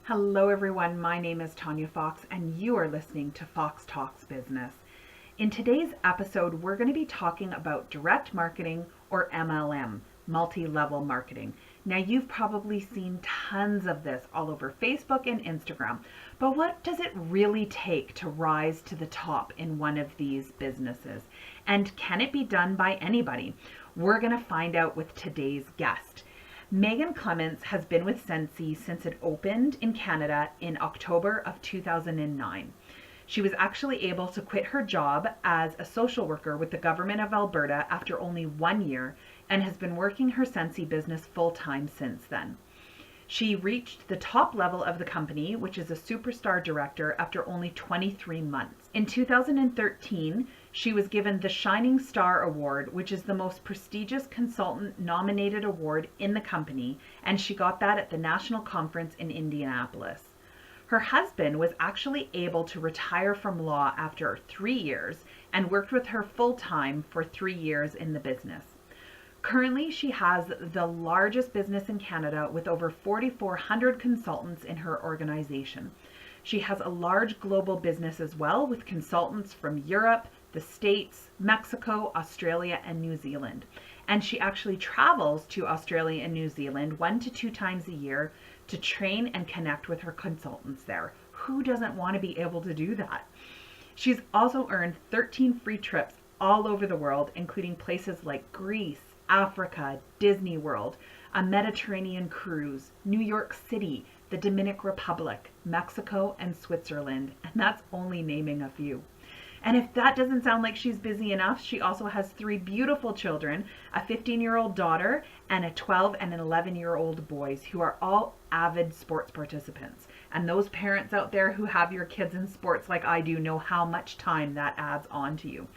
Hello, everyone. My name is Tanya Fox, and you are listening to Fox Talks Business. In today's episode, we're going to be talking about direct marketing, or MLM, multi level marketing. Now, you've probably seen tons of this all over Facebook and Instagram, but what does it really take to rise to the top in one of these businesses? And can it be done by anybody? We're going to find out with today's guest. Meghann Clements has been with Scentsy since it opened in Canada in October of 2009. She was actually able to quit her job as a social worker with the Government of Alberta after only 1 year and has been working her Scentsy business full-time since then. She reached the top level of the company, which is a superstar director, after only 23 months. In 2013, she was given the Shining Star Award, which is the most prestigious consultant nominated award in the company, and she got that at the national conference in Indianapolis. Her husband was actually able to retire from law after 3 years and worked with her full-time for 3 years in the business. Currently, she has the largest business in Canada with over 4,400 consultants in her organization. She has a large global business as well, with consultants from Europe, the States, Mexico, Australia, and New Zealand. And she actually travels to Australia and New Zealand 1 to 2 times a year to train and connect with her consultants there. Who doesn't want to be able to do that? She's also earned 13 free trips all over the world, including places like Greece, Africa, Disneyworld, a Mediterranean cruise, New York City, the Dominican Republic, Mexico, and Switzerland. And that's only naming a few. And if that doesn't sound like she's busy enough, she also has 3 beautiful children, a 15-year-old daughter and a 12 and an 11-year-old boys, who are all avid sports participants. And those parents out there who have your kids in sports like I do know how much time that adds on to you.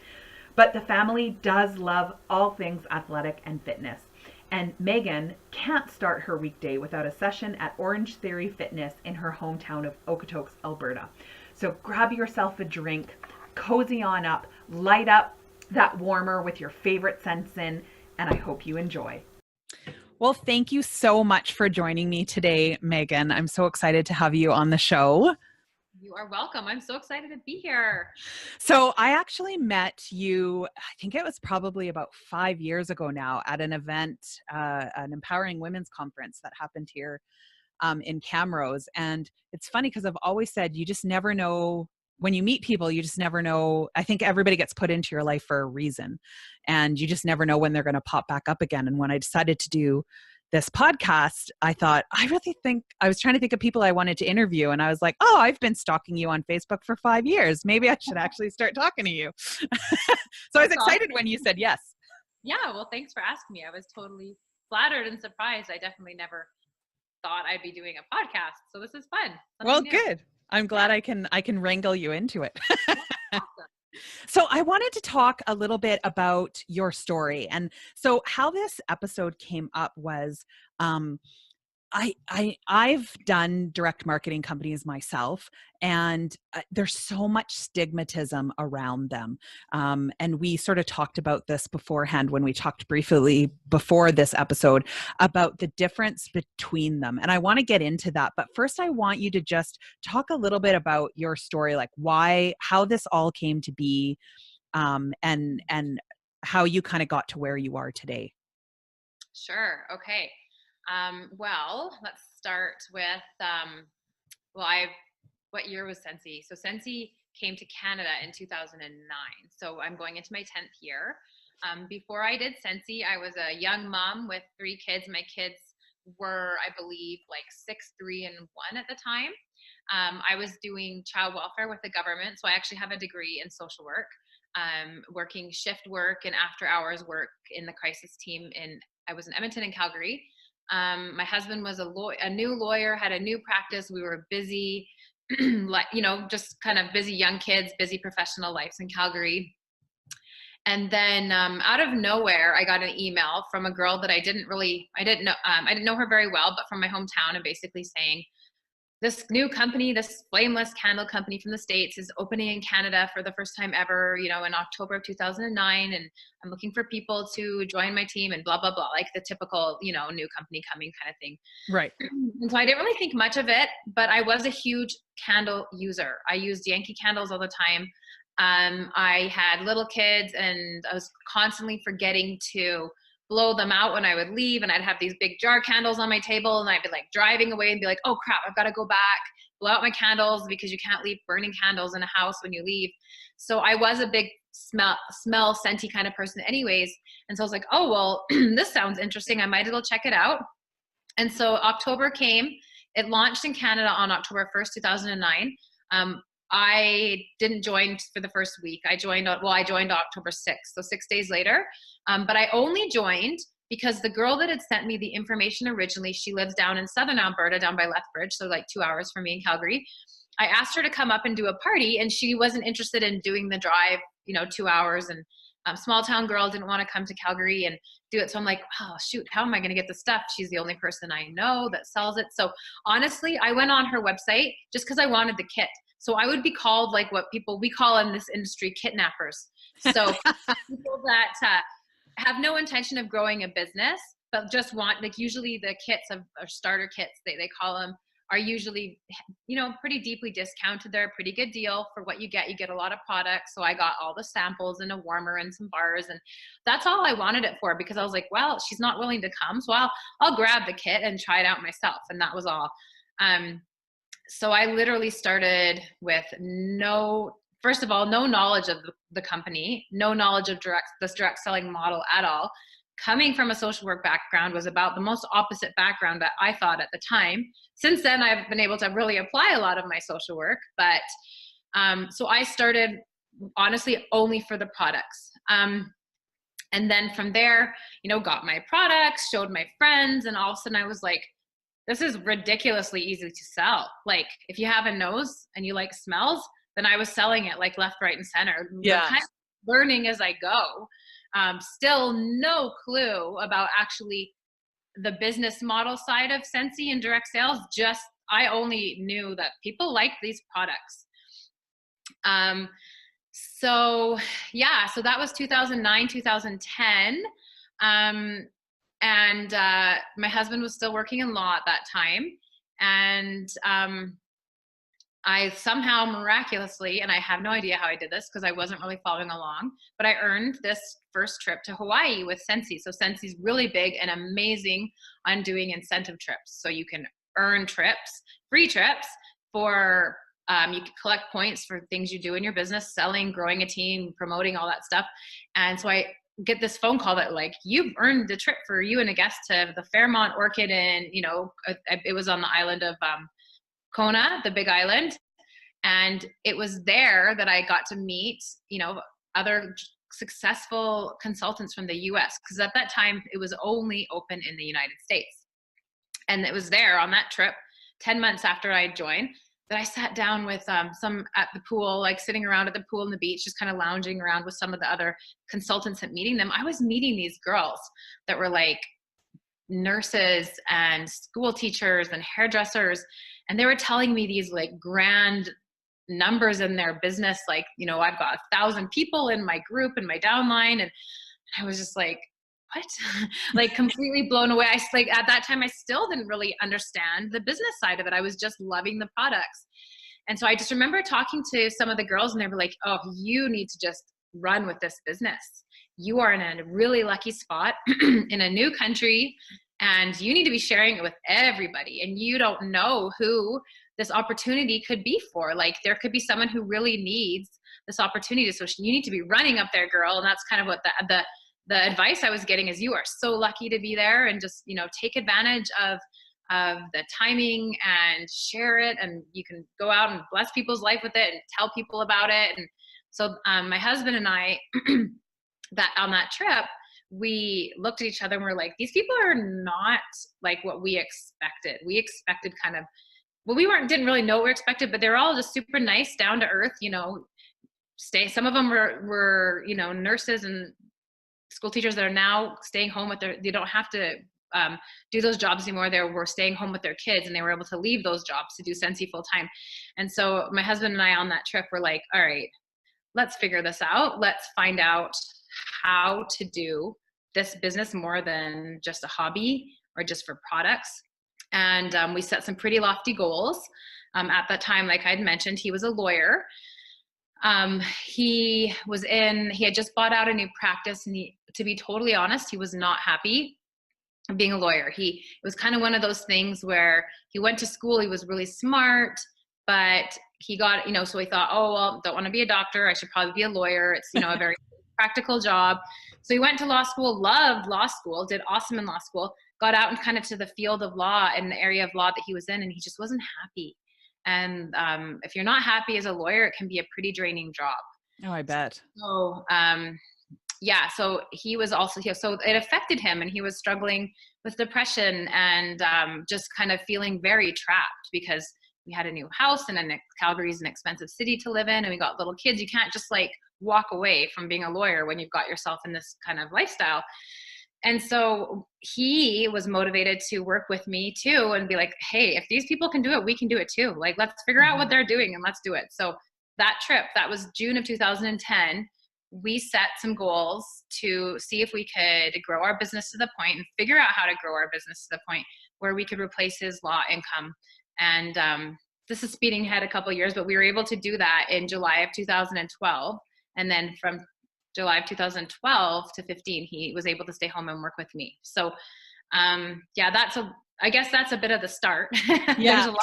But the family does love all things athletic and fitness. And Meghann can't start her weekday without a session at Orange Theory Fitness in her hometown of Okotoks, Alberta. So grab yourself a drink, cozy on up, light up that warmer with your favorite scents in, and I hope you enjoy. Well, thank you so much for joining me today, Meghann. I'm so excited to have you on the show. You are welcome. I'm so excited to be here. So I actually met you, I think it was probably about 5 years ago now, at an event, an Empowering Women's Conference that happened here in Camrose. And it's funny because I've always said you just never know. When you meet people, you just never know. I think everybody gets put into your life for a reason, and you just never know when they're going to pop back up again. And when I decided to do this podcast, I thought, I was trying to think of people I wanted to interview. And I was like, oh, I've been stalking you on Facebook for 5 years. Maybe I should actually start talking to you. So I was excited when you said yes. Yeah, well, thanks for asking me. I was totally flattered and surprised. I definitely never thought I'd be doing a podcast. So this is fun. Well, good. I'm glad I can wrangle you into it. Awesome. So I wanted to talk a little bit about your story. And so how this episode came up was I've done direct marketing companies myself, and there's so much stigmatism around them. And we sort of talked about this beforehand when we talked briefly before this episode about the difference between them. And I want to get into that. But first, I want you to just talk a little bit about your story, like how this all came to be, and how you kind of got to where you are today. Sure. Okay. Well, let's start with, what year was Scentsy? So Scentsy came to Canada in 2009. So I'm going into my 10th year. Before I did Scentsy, I was a young mom with 3 kids. My kids were, I believe, like 6, 3, and 1 at the time. I was doing child welfare with the government. So I actually have a degree in social work, working shift work and after hours work in the crisis team. I was in Edmonton and Calgary. My husband was a new lawyer, had a new practice. We were busy, just kind of busy young kids, busy professional lives in Calgary. And then out of nowhere, I got an email from a girl that I didn't know her very well, but from my hometown, and basically saying, this new company, this flameless candle company from the States, is opening in Canada for the first time ever, in October of 2009. And I'm looking for people to join my team and blah, blah, blah, like the typical, new company coming kind of thing. Right. And so I didn't really think much of it, but I was a huge candle user. I used Yankee candles all the time. I had little kids and I was constantly forgetting to blow them out when I would leave, and I'd have these big jar candles on my table, and I'd be like driving away and be like, oh crap, I've got to go back, blow out my candles, because you can't leave burning candles in a house when you leave. So I was a big smell scenty kind of person anyways. And so I was like, oh, well, this sounds interesting. I might as well check it out. And so October came. It launched in Canada on October 1st, 2009. I didn't join for the first week. I joined October 6th, so 6 days later. But I only joined because the girl that had sent me the information originally, she lives down in southern Alberta, down by Lethbridge, so like 2 hours from me in Calgary. I asked her to come up and do a party, and she wasn't interested in doing the drive, 2 hours, and small town girl, didn't want to come to Calgary and do it. So I'm like, oh shoot, how am I going to get the stuff? She's the only person I know that sells it. So honestly, I went on her website just because I wanted the kit. So I would be called like what we call in this industry kidnappers. So people that have no intention of growing a business, but just want, like, usually the kits or starter kits, they call them, are usually, pretty deeply discounted. They're a pretty good deal for what you get. You get a lot of products. So I got all the samples and a warmer and some bars, and that's all I wanted it for, because I was like, well, she's not willing to come, so I'll grab the kit and try it out myself. And that was all. So I literally started with first of all, no knowledge of the company, no knowledge of this direct selling model at all. Coming from a social work background was about the most opposite background that I thought at the time. Since then, I've been able to really apply a lot of my social work. But so I started honestly only for the products. And then from there, got my products, showed my friends, and all of a sudden I was like, this is ridiculously easy to sell. Like, if you have a nose and you like smells, then I was selling it like left, right, and center. Yeah. Kind of learning as I go. Still no clue about actually the business model side of Scentsy and direct sales. Just, I only knew that people like these products. So that was 2009, 2010. And my husband was still working in law at that time. And I somehow miraculously, and I have no idea how I did this because I wasn't really following along, but I earned this first trip to Hawaii with Scentsy. So Scentsy's really big and amazing on doing incentive trips. So you can earn trips, free trips for, you can collect points for things you do in your business, selling, growing a team, promoting, all that stuff. And so I get this phone call that, like, you've earned the trip for you and a guest to the Fairmont Orchid, and it was on the island of Kona, the Big Island. And it was there that I got to meet, other successful consultants from the US, because at that time it was only open in the United States. And it was there on that trip, 10 months after I joined, that I sat down with some at the pool, like sitting around at the pool on the beach, just kind of lounging around with some of the other consultants and meeting them. I was meeting these girls that were like nurses and school teachers and hairdressers. And they were telling me these like grand numbers in their business. Like, I've got 1,000 people in my group and my downline. And I was just like, what? Like, completely blown away. At that time, I still didn't really understand the business side of it. I was just loving the products. And so I just remember talking to some of the girls, and they were like, oh, you need to just run with this business. You are in a really lucky spot in a new country, and you need to be sharing it with everybody. And you don't know who this opportunity could be for. Like, there could be someone who really needs this opportunity. So you need to be running up there, girl. And that's kind of what the advice I was getting is, you are so lucky to be there, and just, take advantage of the timing and share it. And you can go out and bless people's life with it and tell people about it. And so my husband and I, that on that trip, we looked at each other and we're like, these people are not like what we expected. We expected kind of, well, didn't really know what we expected, but they're all just super nice, down to earth, some of them were, nurses and school teachers that are now staying home they don't have to do those jobs anymore. They were staying home with their kids, and they were able to leave those jobs to do Scentsy full time. And so my husband and I on that trip were like, all right, let's figure this out. Let's find out how to do this business more than just a hobby or just for products. And we set some pretty lofty goals. At that time, like I'd mentioned, he was a lawyer. He had just bought out a new practice, and to be totally honest, he was not happy being a lawyer. It was kind of one of those things where he went to school, he was really smart, but he got, so he thought, oh, well, don't want to be a doctor. I should probably be a lawyer. It's, a very practical job. So he went to law school, loved law school, did awesome in law school, got out and kind of to the field of law and the area of law that he was in, and he just wasn't happy. And if you're not happy as a lawyer, it can be a pretty draining job. Oh, I bet. So, so he was also here. So it affected him, and he was struggling with depression and just kind of feeling very trapped because we had a new house, and Calgary's an expensive city to live in, and we got little kids. You can't just like walk away from being a lawyer when you've got yourself in this kind of lifestyle. And so he was motivated to work with me too and be like, hey, if these people can do it, we can do it too. Like, let's figure out what they're doing and let's do it. So that trip, that was June of 2010. We set some goals to see if we could grow our business to the point and figure out how to grow our business to the point where we could replace his law income. And this is speeding ahead a couple of years, but we were able to do that in July of 2012. And then from July of 2012 to 15, he was able to stay home and work with me. So I guess that's a bit of the start. Yeah. There's a lot.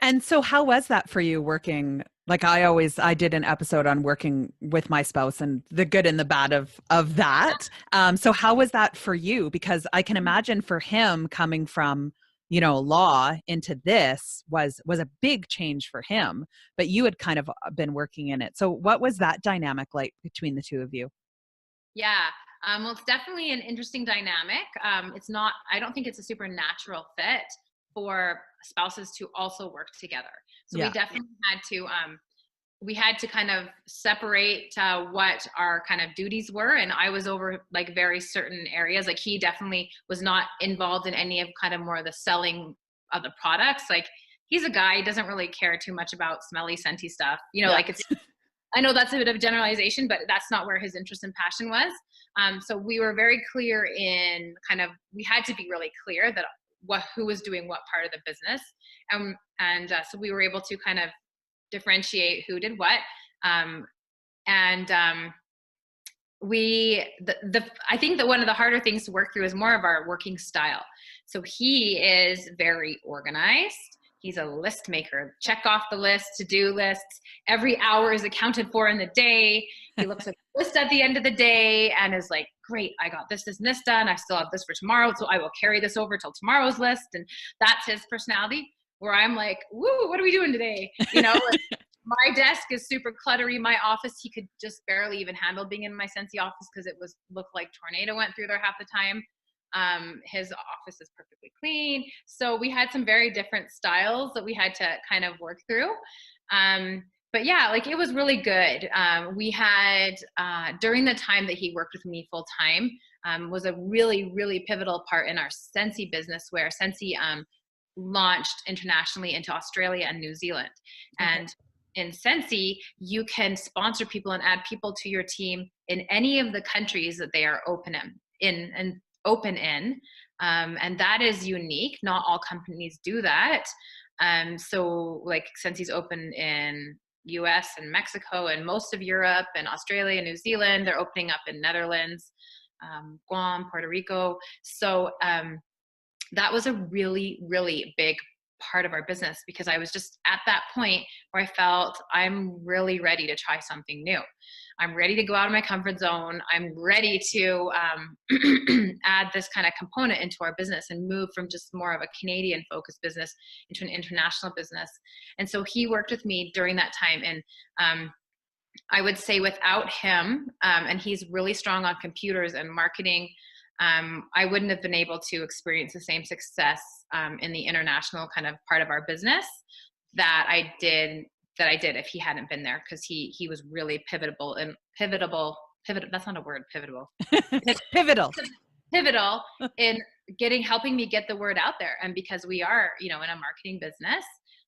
And so how was that for you working? Like I did an episode on working with my spouse and the good and the bad of that. So how was that for you? Because I can imagine for him coming from, law into this was a big change for him, but you had kind of been working in it. So what was that dynamic like between the two of you? Yeah. Well, it's definitely an interesting dynamic. I don't think it's a supernatural fit for spouses to also work together. So we definitely had to kind of separate what our kind of duties were. And I was over like very certain areas. Like he definitely was not involved in any of kind of more of the selling of the products. Like he's a guy, he doesn't really care too much about smelly, scenty stuff. Like it's, I know that's a bit of a generalization, but that's not where his interest and passion was. So we were very clear in we had to be really clear that who was doing what part of the business. So we were able to kind of differentiate who did what. I think that one of the harder things to work through is more of our working style. So he is very organized. He's a list maker. Check off the list, to-do lists. Every hour is accounted for in the day. He looks at the list at the end of the day and is like, great, I got this, this, and this done. I still have this for tomorrow, so I will carry this over till tomorrow's list. And that's his personality, where I'm like, woo, what are we doing today? My desk is super cluttery. My office, he could just barely even handle being in my Scentsy office because it looked like tornado went through there half the time. His office is perfectly clean. So we had some very different styles that we had to kind of work through. But yeah, like it was really good. We had, during the time that he worked with me full time, was a really, really pivotal part in our Scentsy business, where Scentsy launched internationally into Australia and New Zealand. And in Scentsy, you can sponsor people and add people to your team in any of the countries that they are open in. And that is unique. Not all companies do that. So like Scentsy's open in US and Mexico and most of Europe and Australia and New Zealand. They're opening up in Netherlands, Guam, Puerto Rico. So that was a really, really big part of our business, because I was just at that point where I felt I'm really ready to try something new. I'm ready to go out of my comfort zone. I'm ready to add this kind of component into our business and move from just more of a Canadian focused business into an international business. And so he worked with me during that time. And I would say without him, and he's really strong on computers and marketing, I wouldn't have been able to experience the same success in the international kind of part of our business that I did if he hadn't been there, because he was really pivotal. That's not a word, pivotal. Pivotal. pivotal in helping me get the word out there. And because we are, in a marketing business,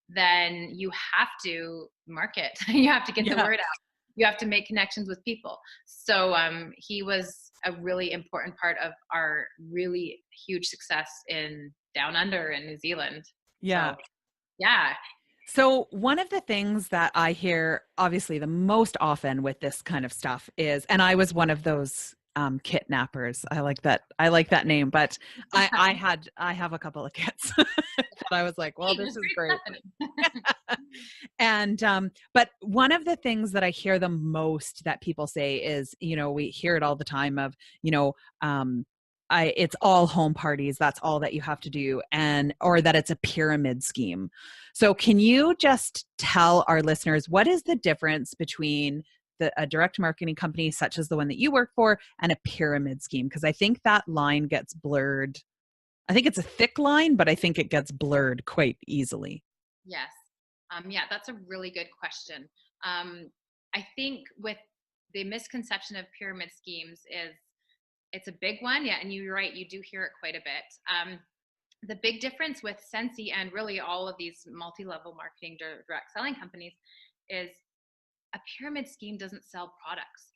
then you have to market. You have to get the word out. You have to make connections with people. So he was a really important part of our really huge success in Down Under in New Zealand. Yeah. So, yeah. So one of the things that I hear obviously the most often with this kind of stuff is, and I was one of those kidnappers. I like that name, but I have a couple of kids that I was like, well, this is great. And, but one of the things that I hear the most that people say is, we hear it all the time of, it's all home parties. That's all that you have to do. Or that it's a pyramid scheme. So can you just tell our listeners, what is the difference between a direct marketing company such as the one that you work for and a pyramid scheme? Because I think that line gets blurred. I think it's a thick line, but I think it gets blurred quite easily. Yes. Yeah, that's a really good question. I think with the misconception of pyramid schemes is it's a big one. Yeah. And you're right. You do hear it quite a bit. The big difference with Scentsy and really all of these multi-level marketing direct selling companies is a pyramid scheme doesn't sell products.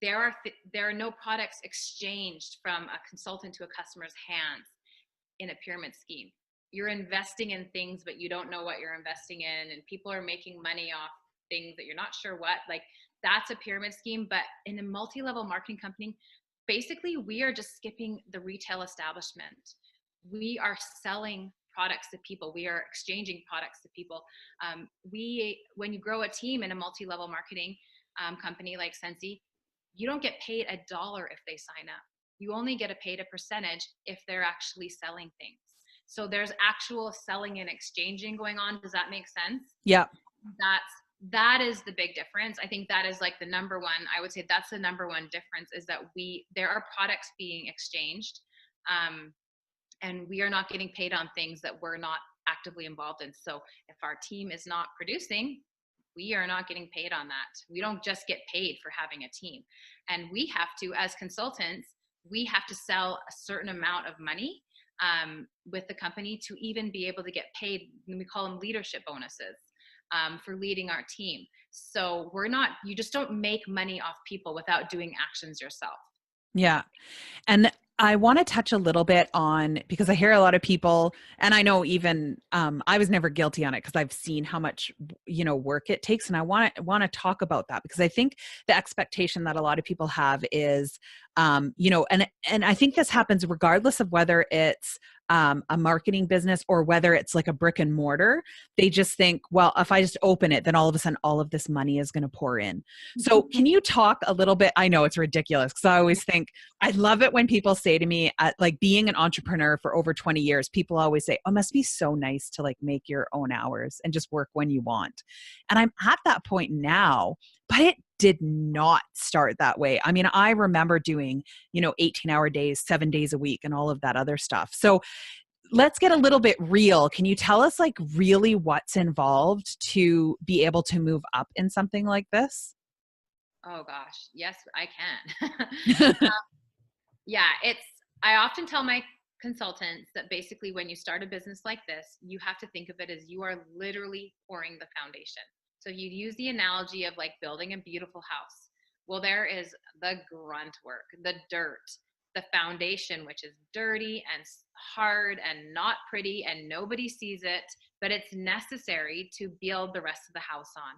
There are no products exchanged from a consultant to a customer's hands in a pyramid scheme. You're investing in things, but you don't know what you're investing in, and people are making money off things that you're not sure what. Like, that's a pyramid scheme. But in a multi-level marketing company, basically we are just skipping the retail establishment. We are selling products to people. We are exchanging products to people. When you grow a team in a multi-level marketing company like Scentsy, you don't get paid $1 if they sign up. You only get paid a percentage if they're actually selling things. So there's actual selling and exchanging going on. Does that make sense? Yeah. That is the big difference. I think that is like the number one. I would say that's the number one difference, is that there are products being exchanged. And we are not getting paid on things that we're not actively involved in. So if our team is not producing, we are not getting paid on that. We don't just get paid for having a team. And we have to, as consultants, we have to sell a certain amount of money with the company to even be able to get paid. We call them leadership bonuses for leading our team. So you just don't make money off people without doing actions yourself. Yeah. And I want to touch a little bit on, because I hear a lot of people, and I know even I was never guilty on it because I've seen how much, work it takes. And I want to talk about that, because I think the expectation that a lot of people have is, and I think this happens regardless of whether it's a marketing business or whether it's like a brick and mortar. They just think, well, if I just open it, then all of a sudden all of this money is going to pour in. So can you talk a little bit? I know it's ridiculous, because I always think, I love it when people say to me, like, being an entrepreneur for over 20 years, people always say, oh, it must be so nice to like make your own hours and just work when you want. And I'm at that point now, but it did not start that way. I mean, I remember doing, 18-hour days, 7 days a week, and all of that other stuff. So let's get a little bit real. Can you tell us like really what's involved to be able to move up in something like this? Oh gosh. Yes, I can. Yeah, I often tell my consultants that basically when you start a business like this, you have to think of it as you are literally pouring the foundation. So you use the analogy of like building a beautiful house. Well, there is the grunt work, the dirt, the foundation, which is dirty and hard and not pretty and nobody sees it, but it's necessary to build the rest of the house on.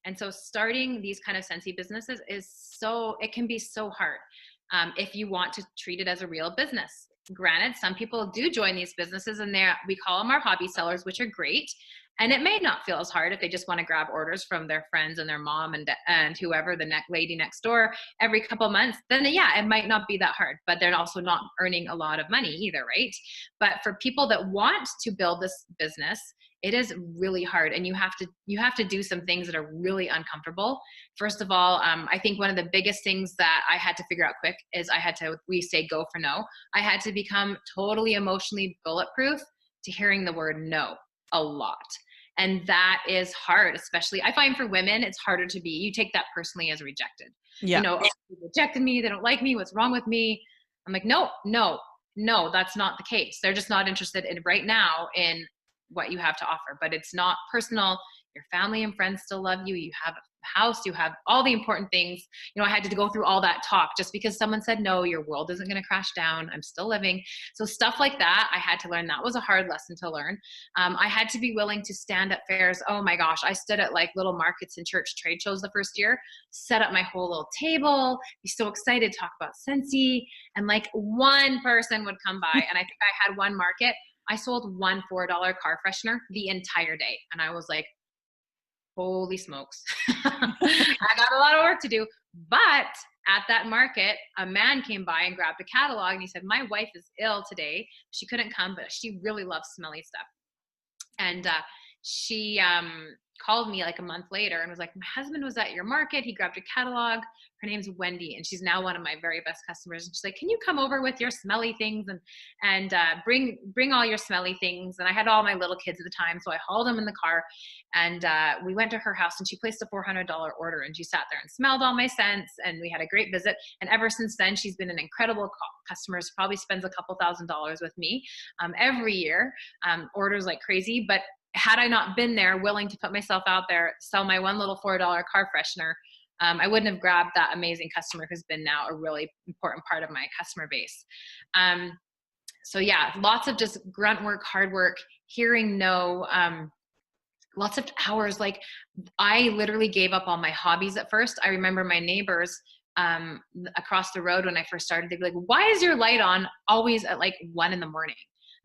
And so starting these kind of Scentsy businesses it can be so hard if you want to treat it as a real business. Granted, some people do join these businesses and we call them our hobby sellers, which are great. And it may not feel as hard if they just want to grab orders from their friends and their mom and whoever, the lady next door, every couple months. Then yeah, it might not be that hard, but they're also not earning a lot of money either, right? But for people that want to build this business, it is really hard, and you have to do some things that are really uncomfortable. First of all, I think one of the biggest things that I had to figure out quick is we say go for no. I had to become totally emotionally bulletproof to hearing the word no a lot. And that is hard, especially I find for women, it's harder you take that personally as rejected. Yeah. Oh, they rejected me. They don't like me. What's wrong with me? I'm like, no, that's not the case. They're just not interested in right now in what you have to offer, but it's not personal. Your family and friends still love you. You have a house, you have all the important things. I had to go through all that talk just because someone said, no, your world isn't going to crash down. I'm still living. So stuff like that, I had to learn. That was a hard lesson to learn. I had to be willing to stand at fairs. Oh my gosh. I stood at like little markets and church trade shows the first year, set up my whole little table, be so excited to talk about Scentsy. And like one person would come by, and I think I had one market. I sold one $4 car freshener the entire day. And I was like, holy smokes. I got a lot of work to do. But at that market, a man came by and grabbed a catalog, and he said, my wife is ill today. She couldn't come, but she really loves smelly stuff. And she called me like a month later and was like, my husband was at your market. He grabbed a catalog. Her name's Wendy, and she's now one of my very best customers. And she's like, can you come over with your smelly things and bring all your smelly things? And I had all my little kids at the time, so I hauled them in the car, and we went to her house, and she placed a $400 order, and she sat there and smelled all my scents, and we had a great visit. And ever since then, she's been an incredible customer. She probably spends a couple $1,000s with me every year, orders like crazy. But had I not been there willing to put myself out there, sell my one little $4 car freshener, I wouldn't have grabbed that amazing customer who's been now a really important part of my customer base. So yeah, lots of just grunt work, hard work, hearing no, lots of hours. Like I literally gave up all my hobbies at first. I remember my neighbors across the road when I first started, they'd be like, why is your light on always at like 1 a.m?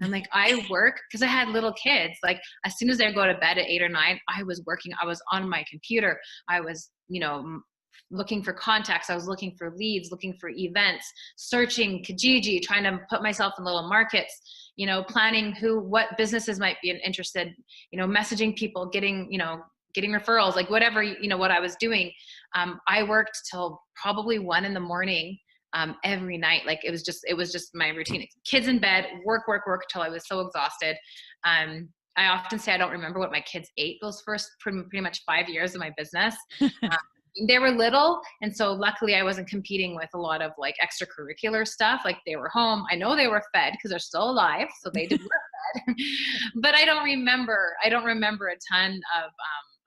I'm like, I work because I had little kids. Like as soon as they go to bed at 8 or 9, I was working. I was on my computer. I was, looking for contacts. I was looking for leads, looking for events, searching Kijiji, trying to put myself in little markets, planning what businesses might be interested, messaging people, getting referrals, like whatever, what I was doing. I worked till probably 1 a.m. Every night. Like it was just my routine. Kids in bed, work till I was so exhausted. I often say I don't remember what my kids ate those first pretty much 5 years of my business. They were little, and so luckily I wasn't competing with a lot of like extracurricular stuff. Like they were home. I know they were fed because they're still alive, so they did were fed. But I don't remember a ton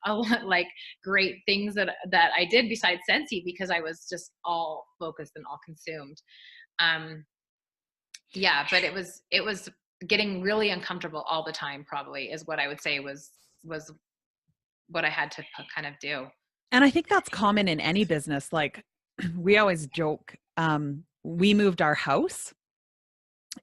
of like great things that I did besides Scentsy, because I was just all focused and all consumed. Yeah, but it was getting really uncomfortable all the time, probably, is what I would say was what I had to kind of do. And I think that's common in any business. Like we always joke, we moved our house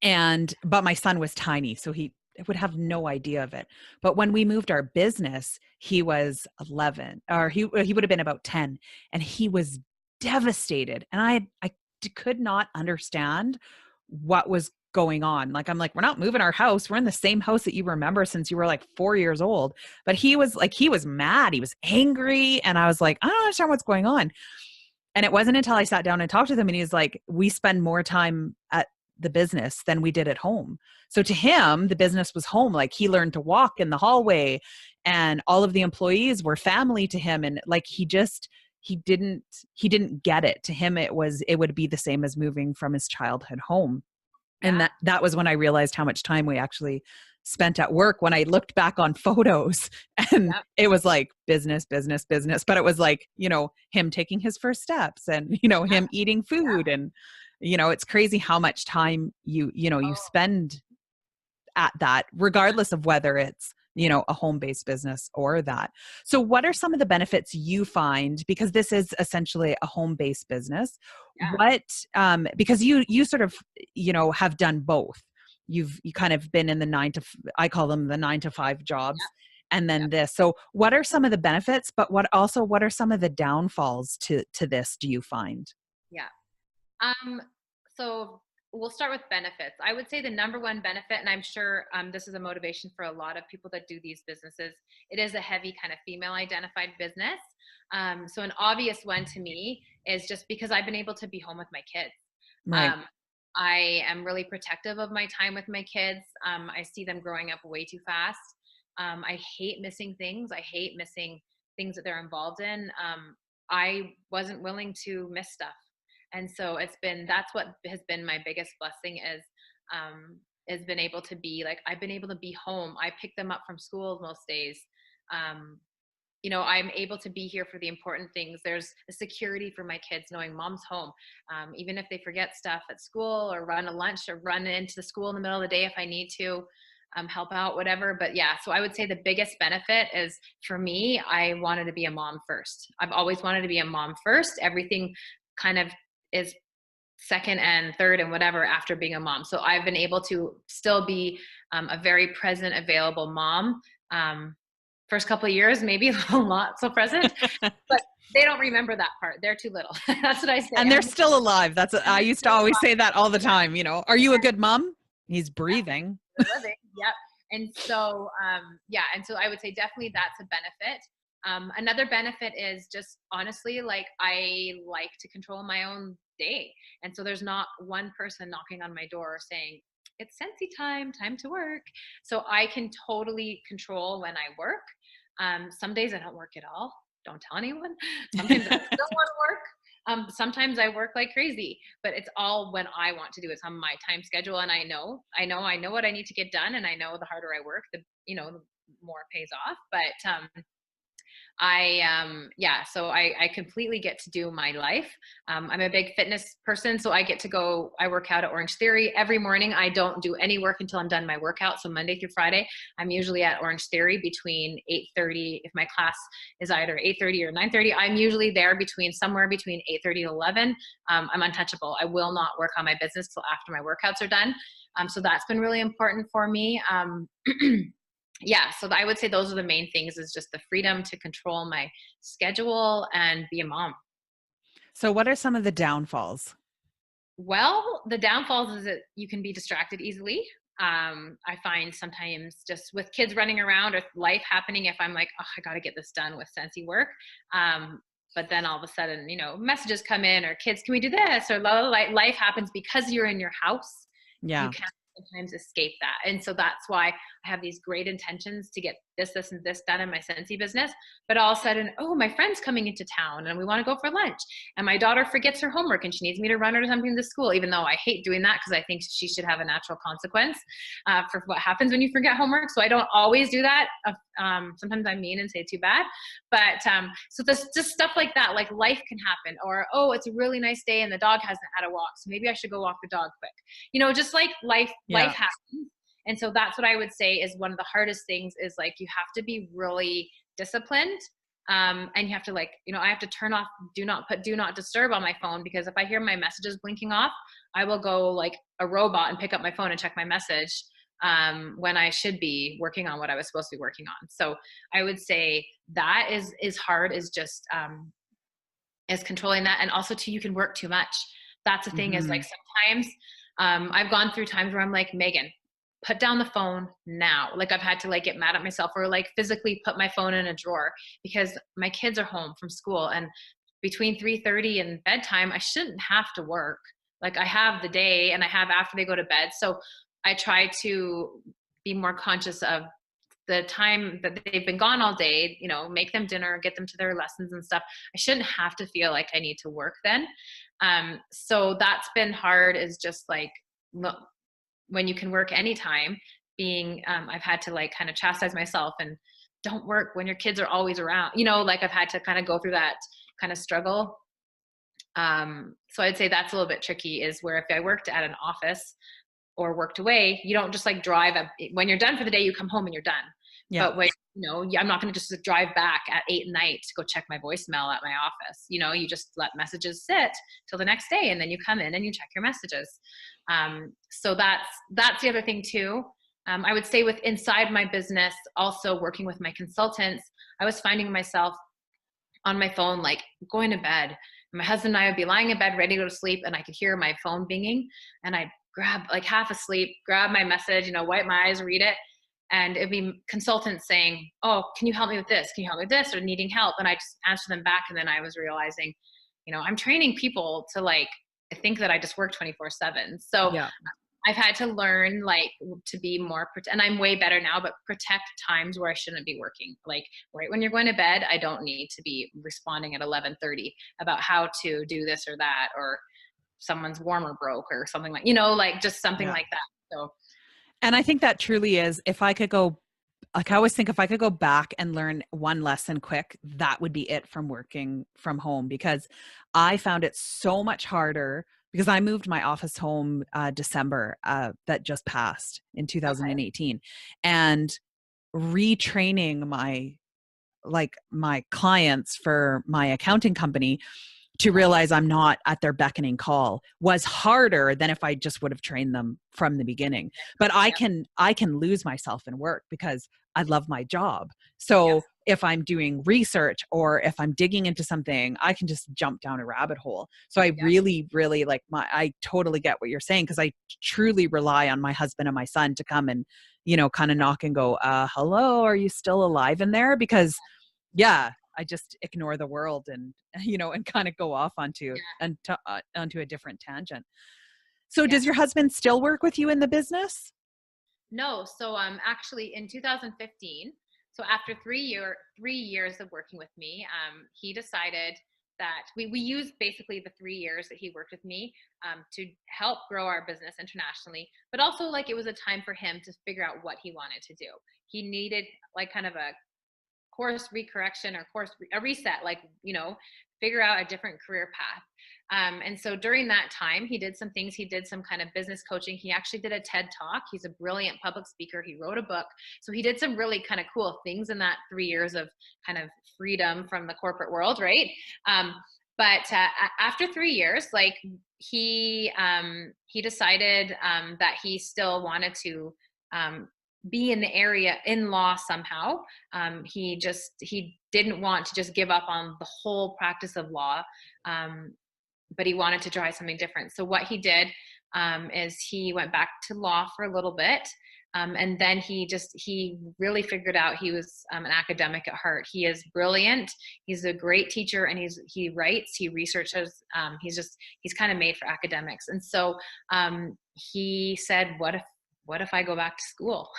but my son was tiny, so he would have no idea of it. But when we moved our business, he was 11, or he would have been about 10, and he was devastated. And I could not understand what was going on. Like, I'm like, we're not moving our house. We're in the same house that you remember since you were like 4 years old. But he was mad. He was angry. And I was like, I don't understand what's going on. And it wasn't until I sat down and talked with him, and he's like, we spend more time at the business than we did at home. So to him, the business was home. Like he learned to walk in the hallway, and all of the employees were family to him. And like, he didn't get it. To him, it would be the same as moving from his childhood home. And that was when I realized how much time we actually spent at work, when I looked back on photos, and it was like business, business, business. But it was like, him taking his first steps, and, him eating food. And, it's crazy how much time you spend at that, regardless of whether it's, a home-based business or that. So what are some of the benefits you find, because this is essentially a home-based business? Yeah. Because you sort of, have done both. You kind of been in I call them the 9 to 5 jobs. Yeah. And then this. So what are some of the benefits, but what are some of the downfalls to this, do you find? Yeah. So we'll start with benefits. I would say the number one benefit, and I'm sure this is a motivation for a lot of people that do these businesses, it is a heavy kind of female identified business. So an obvious one to me is just because I've been able to be home with my kids. Right. I am really protective of my time with my kids. I see them growing up way too fast. I hate missing things. I hate missing things that they're involved in. I wasn't willing to miss stuff. And so that's what has been my biggest blessing is been able to be like, I've been able to be home. I pick them up from school most days. I'm able to be here for the important things. There's a security for my kids knowing mom's home. Even if they forget stuff at school or run a lunch or run into the school in the middle of the day if I need to help out, whatever. But yeah, so I would say the biggest benefit is for me, I wanted to be a mom first. I've always wanted to be a mom first. Everything kind of is second and third and whatever after being a mom. So I've been able to still be a very present, available mom. First couple of years, maybe a lot so present, but they don't remember that part. They're too little. That's what I say. And they're still alive. I used to always say that all the time, are you a good mom? He's breathing. Living. Yep. And so, and so I would say definitely that's a benefit. Another benefit is just honestly, like I like to control my own day. And so there's not one person knocking on my door saying, it's Scentsy time to work. So I can totally control when I work. Some days I don't work at all. Don't tell anyone. Sometimes I don't want to work. Sometimes I work like crazy, but it's all when I want to do it. It's on my time schedule. And I know what I need to get done. And I know the harder I work, the more it pays off. But, so I completely get to do my life. I'm a big fitness person, so I work out at Orange Theory every morning. I don't do any work until I'm done my workout. So Monday through Friday, I'm usually at Orange Theory between 8:30. If my class is either 8:30 or 9:30, I'm usually there somewhere between 8:30 to 11. I'm untouchable. I will not work on my business till after my workouts are done. So that's been really important for me. So I would say those are the main things, is just the freedom to control my schedule and be a mom. So what are some of the downfalls? Well, the downfalls is that you can be distracted easily. I find sometimes just with kids running around or life happening, if I'm like, oh, I got to get this done with Scentsy work. But then all of a sudden, messages come in or kids, can we do this? Or life happens because you're in your house. Yeah. You can't sometimes escape that. And so that's why I have these great intentions to get this, and this done in my Scentsy business. But all of a sudden, oh, my friend's coming into town and we want to go for lunch. And my daughter forgets her homework and she needs me to run her to something to school, even though I hate doing that because I think she should have a natural consequence for what happens when you forget homework. So I don't always do that. Sometimes I'm mean and say too bad. But so this just stuff like that, like life can happen. Or, oh, it's a really nice day and the dog hasn't had a walk, so maybe I should go walk the dog quick. Just like life happens. And so that's what I would say is one of the hardest things is like, you have to be really disciplined. And you have to I have to turn off do not disturb on my phone, because if I hear my messages blinking off, I will go like a robot and pick up my phone and check my message when I should be working on what I was supposed to be working on. So I would say that is hard, is just is controlling that. And also too, you can work too much. That's the thing, is like sometimes I've gone through times where I'm like, Meghann, put down the phone now. Like I've had to like get mad at myself or like physically put my phone in a drawer because my kids are home from school, and between 3:30 and bedtime, I shouldn't have to work. Like I have the day and I have after they go to bed. So I try to be more conscious of the time that they've been gone all day, make them dinner, get them to their lessons and stuff. I shouldn't have to feel like I need to work then. So that's been hard, is just like, look, when you can work anytime, I've had to like kind of chastise myself and don't work when your kids are always around, like I've had to kind of go through that kind of struggle. So I'd say that's a little bit tricky, is where if I worked at an office or worked away, you don't just like drive when you're done for the day, you come home and you're done. Yeah. But when, I'm not going to just drive back at 8 at night to go check my voicemail at my office. You just let messages sit till the next day, and then you come in and you check your messages. So that's the other thing too. I would say inside my business, also working with my consultants, I was finding myself on my phone, like going to bed. My husband and I would be lying in bed ready to go to sleep, and I could hear my phone binging, and I'd grab, like half asleep, grab my message, wipe my eyes, read it. And it'd be consultants saying, oh, can you help me with this? Can you help me with this? Or needing help. And I just answer them back. And then I was realizing, I'm training people to like think that I just work 24/7. So yeah. I've had to learn to be more, and I'm way better now, but protect times where I shouldn't be working. Like right when you're going to bed, I don't need to be responding at 11:30 about how to do this or that, or someone's warmer broke or something like, you know, like just something Yeah. like that. So And I think that truly is, if I could go, like I always think, if I could go back and learn one lesson quick, that would be it from working from home, because I found it so much harder because I moved my office home December that just passed in okay. 2018, and retraining my clients for my accounting company to realize I'm not at their beckoning call was harder than if I just would have trained them from the beginning. But I Yep. can lose myself in work because I love my job. Yes. So if I'm doing research or if I'm digging into something, I can just jump down a rabbit hole. So I Yep. really, really I totally get what you're saying, because I truly rely on my husband and my son to come and, kind of knock and go, hello, are you still alive in there? Because yeah, I just ignore the world and, and kind of go off onto a different tangent. So Yeah. does your husband still work with you in the business? No, so actually in 2015, so after 3 years of working with me, he decided that we used basically the 3 years that he worked with me to help grow our business internationally, but also like it was a time for him to figure out what he wanted to do. He needed like kind of a course recorrection or a reset, like, figure out a different career path. And so during that time, he did some things. He did some kind of business coaching. He actually did a TED talk. He's a brilliant public speaker. He wrote a book. So he did some really kind of cool things in that 3 years of kind of freedom from the corporate world, right? But after 3 years, like he decided that he still wanted to be in the area in law somehow. He didn't want to just give up on the whole practice of law, but he wanted to try something different. So what he did is he went back to law for a little bit. And then he really figured out he was an academic at heart. He is brilliant. He's a great teacher, and he writes, he researches. He's kind of made for academics. And so he said, what if I go back to school?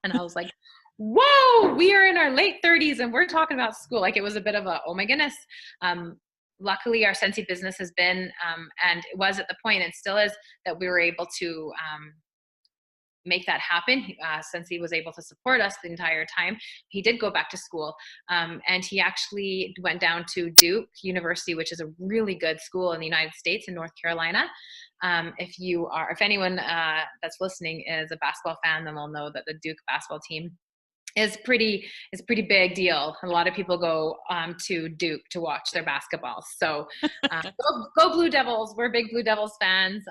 And I was like, whoa, we are in our late 30s and we're talking about school. Like it was a bit of a, oh my goodness. Luckily our Scentsy business has been, and it was at the point and still is, that we were able to make that happen. Scentsy was able to support us the entire time. He did go back to school, and he actually went down to Duke University, which is a really good school in the United States in North Carolina. If anyone that's listening is a basketball fan, then they'll know that the Duke basketball team is a pretty big deal. A lot of people go to Duke to watch their basketball. So go Blue Devils. We're big Blue Devils fans.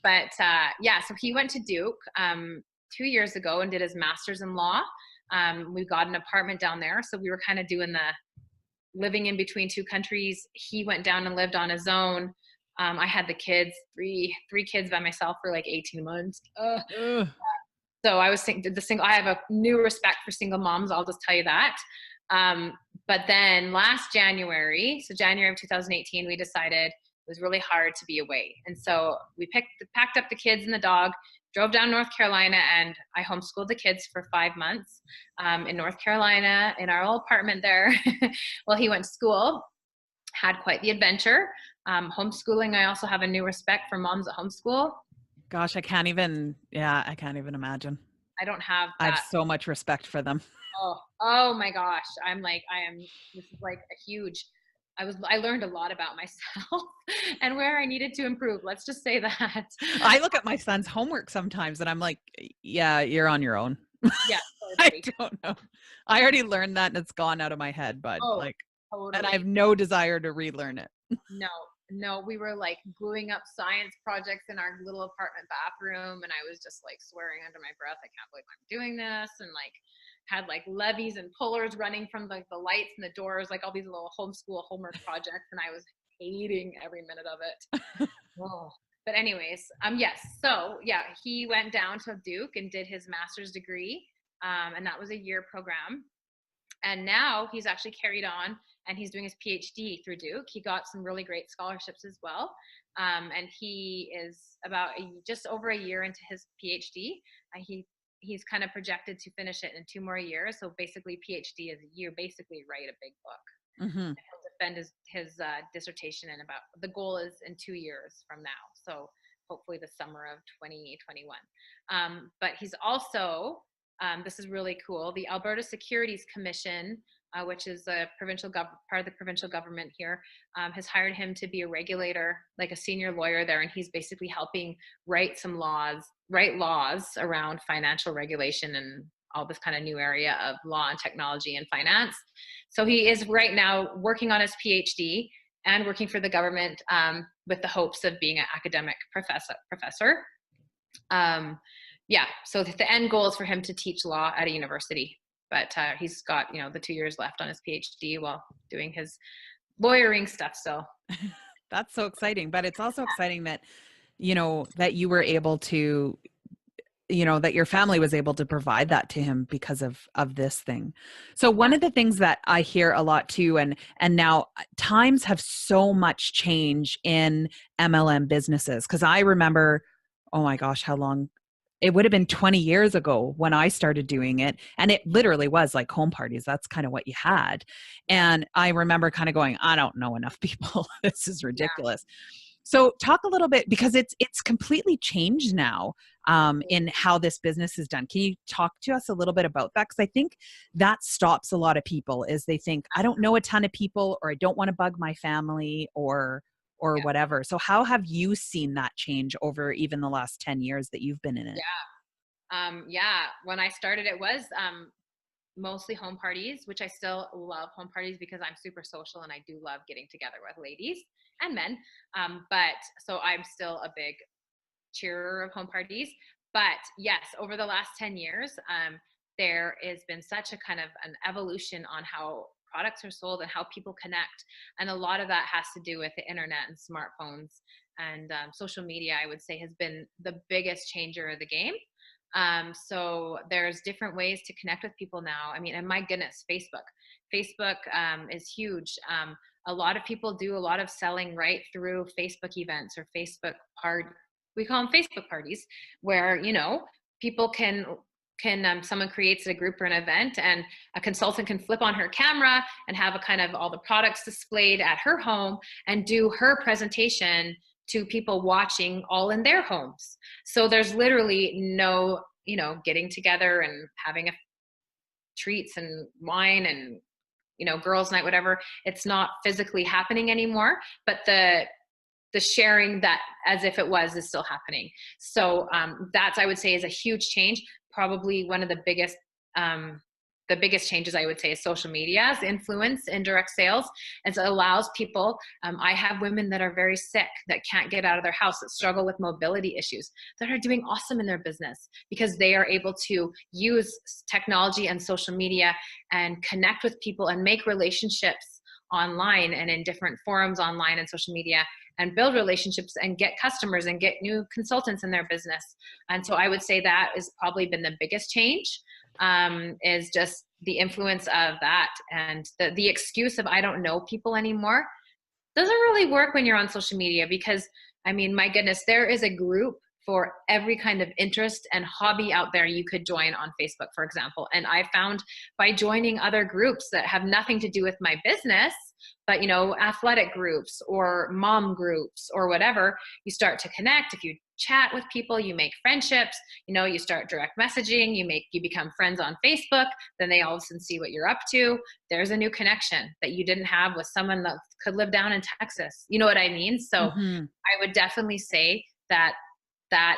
So he went to Duke 2 years ago and did his master's in law. We got an apartment down there. So we were kind of doing the living in between two countries. He went down and lived on his own. I had the kids, three kids by myself for like 18 months. So I was thinking I have a new respect for single moms. I'll just tell you that. But then last January, so January of 2018, we decided it was really hard to be away. And so we packed up the kids and the dog, drove down North Carolina, and I homeschooled the kids for 5 months in North Carolina in our old apartment there. Well, he went to school, had quite the adventure. Homeschooling, I also have a new respect for moms that homeschool. Gosh, I can't even imagine. I don't have that. I have so much respect for them. Oh my gosh. This is like a huge, I learned a lot about myself and where I needed to improve. Let's just say that. I look at my son's homework sometimes and I'm like, yeah, you're on your own. Yeah. I don't know. I already learned that and it's gone out of my head, but totally. And I have no desire to relearn it. No, we were like gluing up science projects in our little apartment bathroom. And I was just like swearing under my breath, I can't believe I'm doing this. And like had like levies and pullers running from like the lights and the doors, like all these little homeschool homework projects. And I was hating every minute of it. But anyways, yes. So yeah, he went down to Duke and did his master's degree. And that was a year program. And now he's actually carried on and he's doing his PhD through Duke. He got some really great scholarships as well. And he is about just over a year into his PhD. He's kind of projected to finish it in 2 more years. So basically PhD is you basically write a big book. Mm-hmm. And he'll defend his dissertation the goal is in 2 years from now. So hopefully the summer of 2021. But he's also, this is really cool, the Alberta Securities Commission, which is a part of the provincial government here, has hired him to be a regulator, like a senior lawyer there, and he's basically helping write laws around financial regulation and all this kind of new area of law and technology and finance. So he is right now working on his PhD and working for the government with the hopes of being an academic professor. So the end goal is for him to teach law at a university, but he's got, the 2 years left on his PhD while doing his lawyering stuff still. That's so exciting, but it's also exciting that, that you were able to, that your family was able to provide that to him because of this thing. So one of the things that I hear a lot too, and now times have so much change in MLM businesses. Cause I remember, oh my gosh, how long it would have been 20 years ago when I started doing it. And it literally was like home parties. That's kind of what you had. And I remember kind of going, I don't know enough people. This is ridiculous. Yeah. So talk a little bit, because it's completely changed now in how this business is done. Can you talk to us a little bit about that? Because I think that stops a lot of people, is they think, I don't know a ton of people, or I don't want to bug my family, or whatever. So how have you seen that change over even the last 10 years that you've been in it? When I started, it was mostly home parties, which I still love home parties because I'm super social and I do love getting together with ladies and men. But so I'm still a big cheerer of home parties. But yes, over the last 10 years, there has been such a kind of an evolution on how products are sold and how people connect. And a lot of that has to do with the internet and smartphones, and social media, I would say, has been the biggest changer of the game. So there's different ways to connect with people now. I mean, and my goodness, Facebook is huge. A lot of people do a lot of selling right through Facebook events or we call them Facebook parties, where, people can someone creates a group or an event, and a consultant can flip on her camera and have a kind of all the products displayed at her home and do her presentation to people watching all in their homes. So there's literally no, getting together and having treats and wine and, girls' night, whatever. It's not physically happening anymore, but the sharing that as if it was is still happening. So that's, I would say, is a huge change. Probably one of the biggest changes, I would say, is social media's influence in direct sales. And so it allows people, I have women that are very sick, that can't get out of their house, that struggle with mobility issues, that are doing awesome in their business because they are able to use technology and social media and connect with people and make relationships online and in different forums online and social media, and build relationships and get customers and get new consultants in their business. And so I would say that has probably been the biggest change, is just the influence of that. And the excuse of I don't know people anymore doesn't really work when you're on social media, because I mean, my goodness, there is a group for every kind of interest and hobby out there you could join on Facebook, for example. And I found by joining other groups that have nothing to do with my business, but athletic groups or mom groups or whatever, you start to connect. If you chat with people, you make friendships, you start direct messaging, you become friends on Facebook, then they all of a sudden see what you're up to. There's a new connection that you didn't have with someone that could live down in Texas. You know what I mean? So I would definitely say that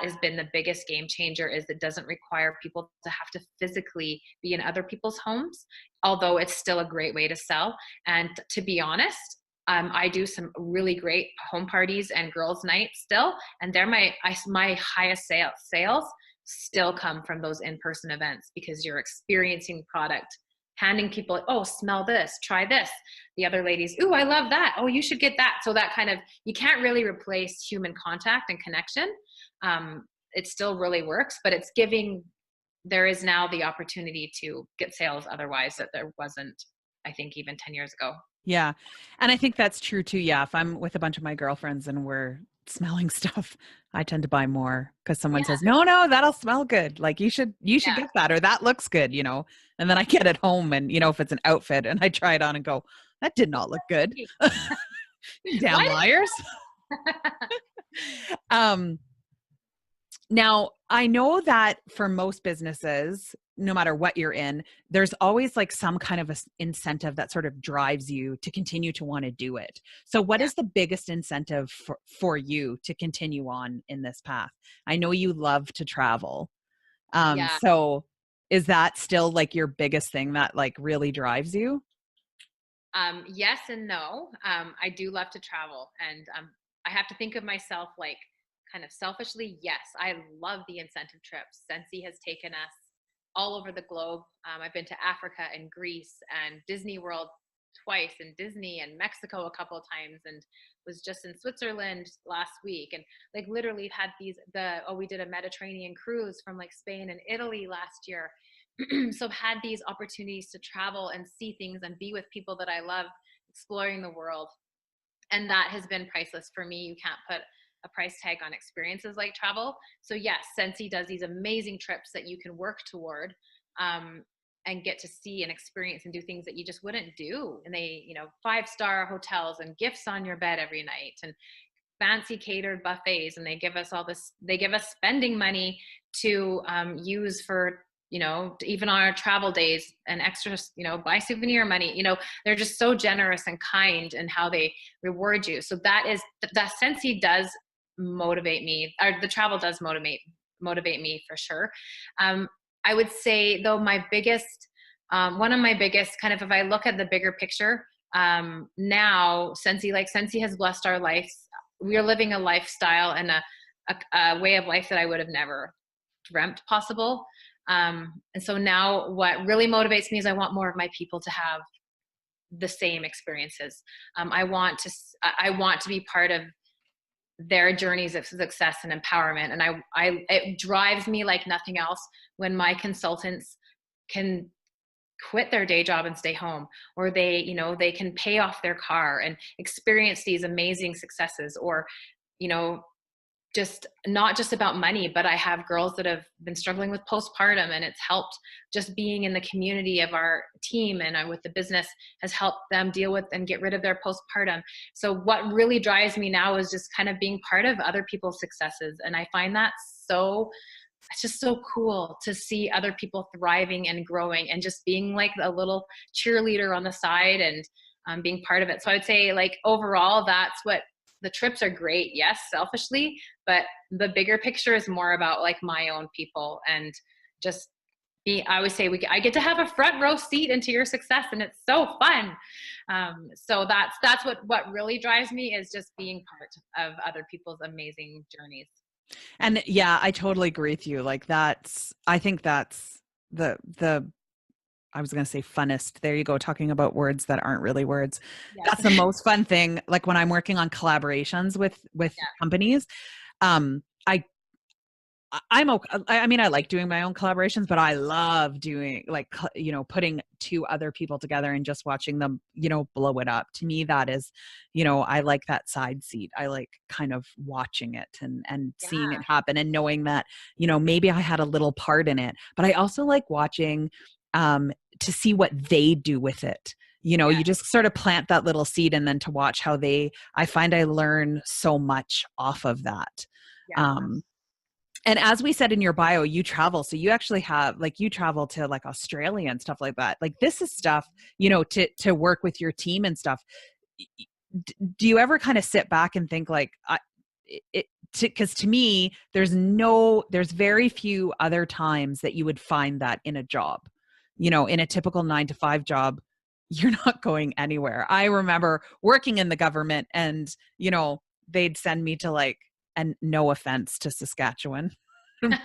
has been the biggest game changer, is it doesn't require people to have to physically be in other people's homes, although it's still a great way to sell. And to be honest, I do some really great home parties and girls' nights still, and they're my highest sales still come from those in-person events, because you're experiencing product, handing people, oh, smell this, try this. The other ladies, ooh, I love that. Oh, you should get that. So that kind of, you can't really replace human contact and connection. It still really works, but there is now the opportunity to get sales otherwise that there wasn't, I think, even 10 years ago. Yeah. And I think that's true too. Yeah. If I'm with a bunch of my girlfriends and we're smelling stuff, I tend to buy more because someone says, no, that'll smell good. Like you should get that, or that looks good, and then I get it home and, if it's an outfit and I try it on and go, That did not look good. Damn Why liars. Now, I know that for most businesses, no matter what you're in, there's always like some kind of incentive that sort of drives you to continue to want to do it. So what Yeah. is the biggest incentive for you to continue on in this path? I know you love to travel. Yeah. So is that still like your biggest thing that like really drives you? Yes and no. I do love to travel, and I have to think of myself like kind of selfishly. Yes, I love the incentive trips. Scentsy has taken us all over the globe. I've been to Africa and Greece and Disney World twice, and Disney and Mexico a couple of times, and was just in Switzerland last week. And like literally had we did a Mediterranean cruise from like Spain and Italy last year. So I've had these opportunities to travel and see things and be with people that I love, exploring the world. And that has been priceless for me. You can't put a price tag on experiences like travel. So yes, Scentsy does these amazing trips that you can work toward, and get to see and experience and do things that you just wouldn't do. And they, 5-star hotels and gifts on your bed every night and fancy catered buffets. And they give us spending money to use for, even on our travel days and extra, buy souvenir money. They're just so generous and kind in how they reward you. So that Scentsy does motivate me, or the travel does motivate me for sure. I would say though, one of my biggest kind of, if I look at the bigger picture, now Scentsy has blessed our lives. We are living a lifestyle and a way of life that I would have never dreamt possible. And so now what really motivates me is I want more of my people to have the same experiences. I want to be part of their journeys of success and empowerment. And it drives me like nothing else when my consultants can quit their day job and stay home, or they can pay off their car and experience these amazing successes, or, just not just about money, but I have girls that have been struggling with postpartum, and it's helped just being in the community of our team and with the business has helped them deal with and get rid of their postpartum. So what really drives me now is just kind of being part of other people's successes. And I find that it's just so cool to see other people thriving and growing and just being like a little cheerleader on the side and being part of it. So I would say like overall, that's what the trips are great. Yes, selfishly, but the bigger picture is more about like my own people and just I always say I get to have a front row seat into your success, and it's so fun. So that's what really drives me, is just being part of other people's amazing journeys. And yeah, I totally agree with you. Like I think that's the I was going to say funnest. There you go. Talking about words that aren't really words. Yeah. That's the most fun thing. Like when I'm working on collaborations with companies, I'm okay. I mean, I like doing my own collaborations, but I love doing putting two other people together and just watching them, blow it up. To me, that is, I like that side seat. I like kind of watching it and seeing it happen and knowing that, maybe I had a little part in it, but I also like watching, to see what they do with it. You just sort of plant that little seed, and then to watch how I find I learn so much off of that. Yeah. And as we said in your bio, you travel. So you actually have you travel to like Australia and stuff like that. Like this is stuff, to work with your team and stuff. Do you ever kind of sit back and think like, because to me, there's very few other times that you would find that in a job, in a typical 9-to-5 job, you're not going anywhere. I remember working in the government and, they'd send me to and no offense to Saskatchewan,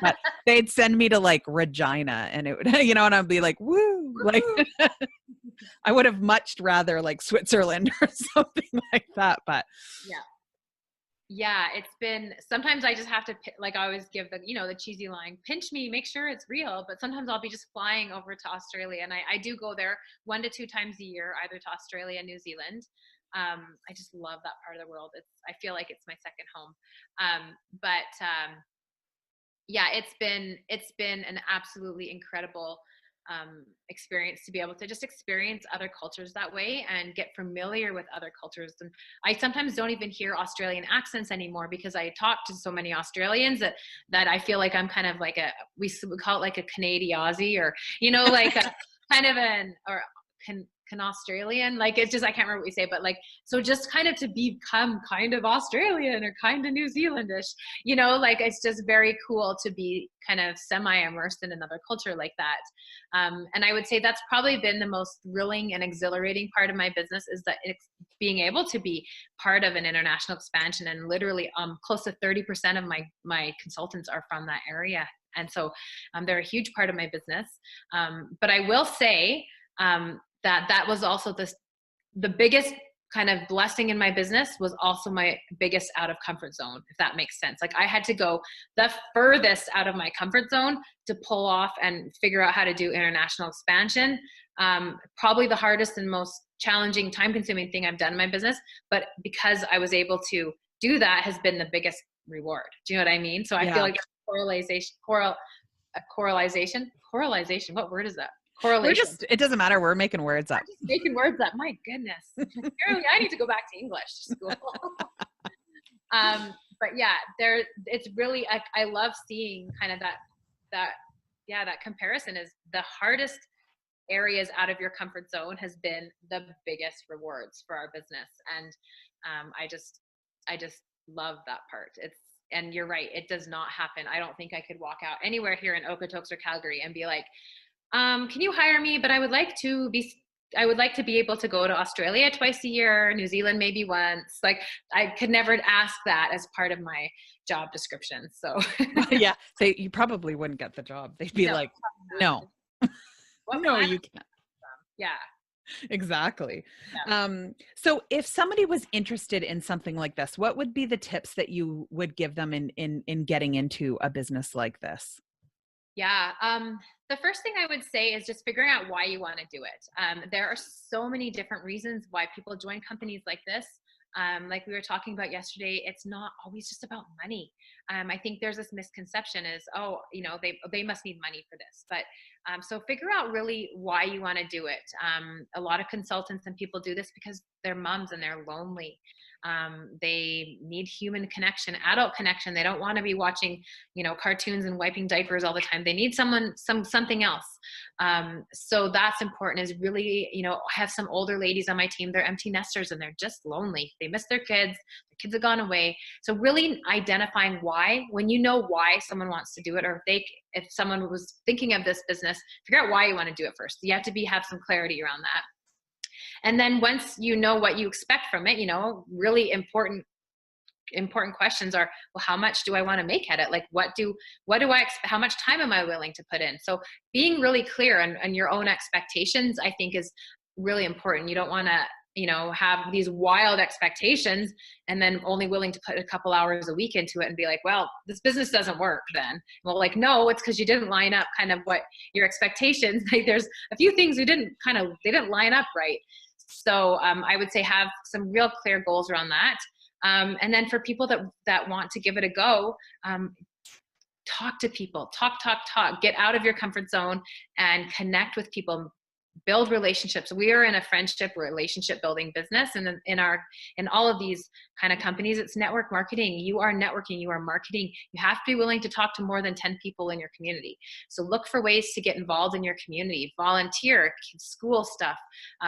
but they'd send me to Regina, and it would, and I'd be like, woo, I would have much rather Switzerland or something like that. But yeah, it's been, sometimes I just have to, I always give the cheesy line, pinch me, make sure it's real. But sometimes I'll be just flying over to Australia, and I do go there 1 to 2 times a year, either to Australia and New Zealand. I just love that part of the world. I feel like it's my second home. Yeah, it's been an absolutely incredible experience to be able to just experience other cultures that way and get familiar with other cultures. And I sometimes don't even hear Australian accents anymore because I talk to so many Australians that I feel like I'm kind of like we call it like a Canadian Aussie, or, you know, like a kind of can Australian, like, it's just, I can't remember what we say, but like, so just kind of to become kind of Australian or kind of New Zealandish, you know, like, it's just very cool to be kind of semi-immersed in another culture like that. And I would say that's probably been the most thrilling and exhilarating part of my business, is that it's being able to be part of an international expansion. And literally close to 30% of my consultants are from that area. And so they're a huge part of my business. But I will say, that was also the biggest kind of blessing in my business, was also my biggest out of comfort zone, if that makes sense. Like, I had to go the furthest out of my comfort zone to pull off and figure out how to do international expansion. Probably the hardest and most challenging, time consuming thing I've done in my business, but because I was able to do that has been the biggest reward. Do you know what I mean? So I feel like correlation, what word is that? Correlation. It doesn't matter. We're making words up. I'm just making words up. My goodness. Apparently I need to go back to English school. But yeah, it's really, I love seeing kind of that comparison. Is the hardest areas out of your comfort zone has been the biggest rewards for our business. And I just love that part. And you're right. It does not happen. I don't think I could walk out anywhere here in Okotoks or Calgary and be like, can you hire me? But I would like to be able to go to Australia twice a year, New Zealand maybe once. Like, I could never ask that as part of my job description. So yeah, so you probably wouldn't get the job. They'd be like, no, no, you can't. Yeah, exactly. Yeah. So if somebody was interested in something like this, what would be the tips that you would give them in getting into a business like this? Yeah. The first thing I would say is just figuring out why you want to do it. There are so many different reasons why people join companies like this. Like we were talking about yesterday, it's not always just about money. I think there's this misconception is, oh, you know, they must need money for this. But so figure out really why you want to do it. A lot of consultants and people do this because they're moms and they're lonely. They need human connection, adult connection. They don't want to be watching, you know, cartoons and wiping diapers all the time. They need something else. So that's important, is really, you know, I have some older ladies on my team, they're empty nesters and they're just lonely. They miss their kids have gone away. So really identifying why, when you know why someone wants to do it, or if someone was thinking of this business, figure out why you want to do it first. You have to have some clarity around that. And then once you know what you expect from it, you know, really important questions are, well, how much do I want to make at it? Like, what do I expect? How much time am I willing to put in? So being really clear on your own expectations, I think, is really important. You don't want to, you know, have these wild expectations and then only willing to put a couple hours a week into it and be like, well, this business doesn't work then. Well, like, no, it's because you didn't line up kind of what your expectations, like, there's a few things they didn't line up right. So I would say have some real clear goals around that. And then for people that want to give it a go, talk to people, talk, get out of your comfort zone and connect with people, build relationships. We are in a relationship building business. And in all of these kind of companies, it's network marketing. You are networking, you are marketing. You have to be willing to talk to more than 10 people in your community. So look for ways to get involved in your community, volunteer, school stuff,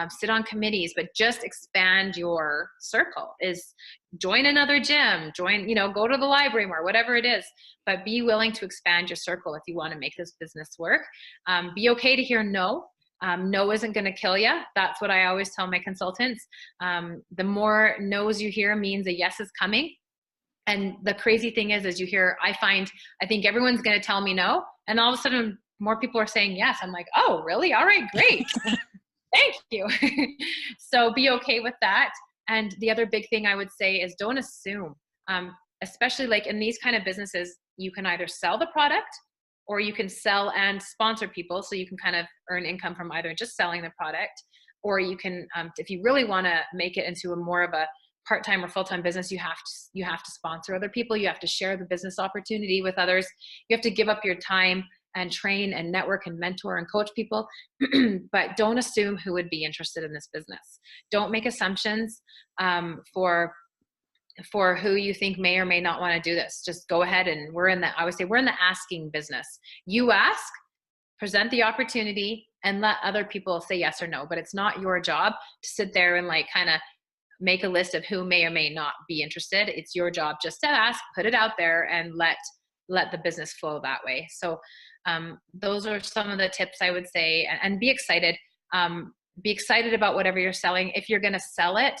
sit on committees, but just expand your circle. Is join another gym, go to the library more, whatever it is, but be willing to expand your circle if you want to make this business work. Be okay to hear no. No isn't going to kill you. That's what I always tell my consultants. The more no's you hear means a yes is coming. And the crazy thing is I think everyone's going to tell me no. And all of a sudden more people are saying yes. I'm like, oh, really? All right, great. Thank you. So be okay with that. And the other big thing I would say is don't assume, especially like in these kind of businesses, you can either sell the product or you can sell and sponsor people. So you can kind of earn income from either just selling the product, or you can, if you really want to make it into more of a part-time or full-time business, you have to sponsor other people. You have to share the business opportunity with others. You have to give up your time and train and network and mentor and coach people. But don't assume who would be interested in this business. Don't make assumptions for who you think may or may not want to do this. Just go ahead, and I would say we're in the asking business. You ask, present the opportunity, and let other people say yes or no. But it's not your job to sit there and like kind of make a list of who may or may not be interested. It's your job just to ask, put it out there, and let the business flow that way. So those are some of the tips I would say, and be excited. Be excited about whatever you're selling. If you're going to sell it,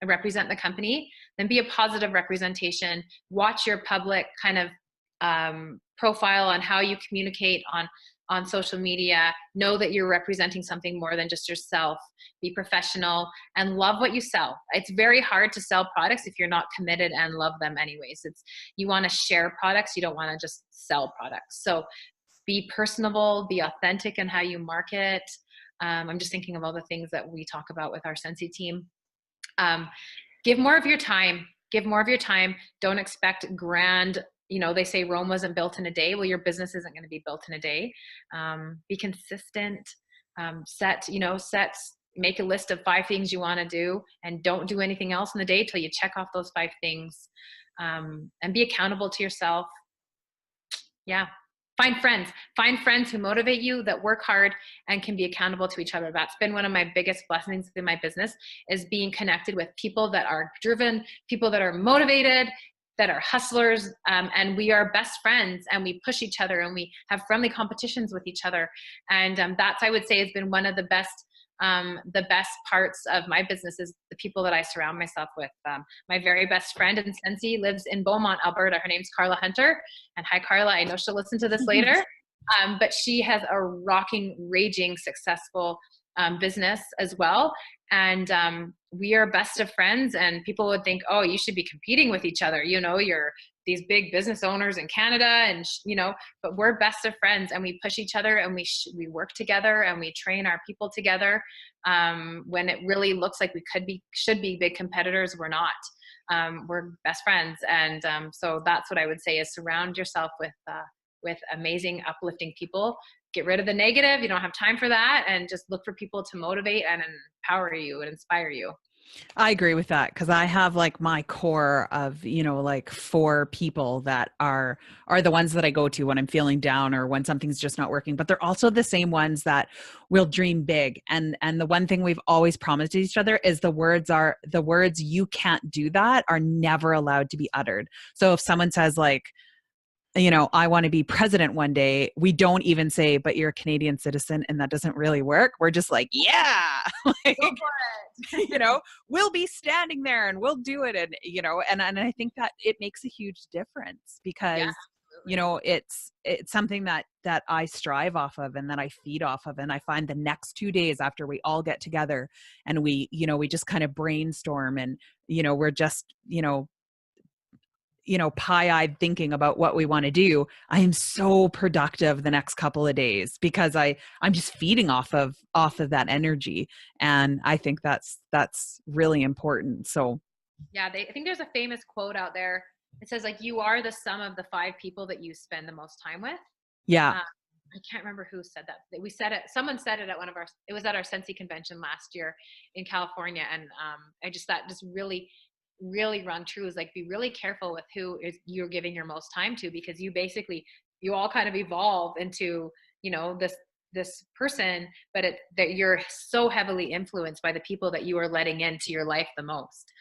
represent the company, then be a positive representation. Watch your public kind of profile on how you communicate on social media. Know that you're representing something more than just yourself. Be professional and love what you sell. It's very hard to sell products if you're not committed and love them anyways. You want to share products. You don't want to just sell products. So be personable, be authentic in how you market. I'm just thinking of all the things that we talk about with our Scentsy team. Give more of your time. Give more of your time. Don't expect grand, they say Rome wasn't built in a day. Well, your business isn't going to be built in a day. Be consistent. Make a list of 5 things you want to do, and don't do anything else in the day till you check off those 5 things. And be accountable to yourself. Yeah. Find friends who motivate you, that work hard and can be accountable to each other. That's been one of my biggest blessings in my business, is being connected with people that are driven, people that are motivated, that are hustlers. And we are best friends, and we push each other, and we have friendly competitions with each other. And that's, I would say, has been one of the best parts of my business, is the people that I surround myself with. My very best friend in Scentsy lives in Beaumont, Alberta. Her name's Carla Hunter. And hi, Carla. I know she'll listen to this later. But she has a rocking, raging, successful business as well. And we are best of friends, and people would think, oh, you should be competing with each other. You're these big business owners in Canada, and but we're best of friends, and we push each other, and we work together, and we train our people together. When it really looks like we should be big competitors, we're not. We're best friends. And so that's what I would say, is surround yourself with amazing, uplifting people. Get rid of the negative. You don't have time for that. And just look for people to motivate and empower you and inspire you. I agree with that, because I have like my core of, like 4 people that are the ones that I go to when I'm feeling down or when something's just not working. But they're also the same ones that will dream big. And the one thing we've always promised each other is the words "you can't do that" are never allowed to be uttered. So if someone says like, I want to be president one day, we don't even say, but you're a Canadian citizen, and that doesn't really work. We're just like, yeah, like, Go for it. We'll be standing there and we'll do it. And, and I think that it makes a huge difference, because, it's something that I strive off of, and that I feed off of. And I find the next 2 days after we all get together and we just kind of brainstorm, and, we're just, pie-eyed thinking about what we want to do, I am so productive the next couple of days, because I'm just feeding off of that energy. And I think that's really important. So yeah, I think there's a famous quote out there. It says like, you are the sum of the 5 people that you spend the most time with. Yeah. I can't remember who said that. We said it. Someone said it at it was at our Scentsy convention last year in California. And that just really rung true, is like, be really careful with who you're giving your most time to, because you all kind of evolve into, this person, but that you're so heavily influenced by the people that you are letting into your life the most.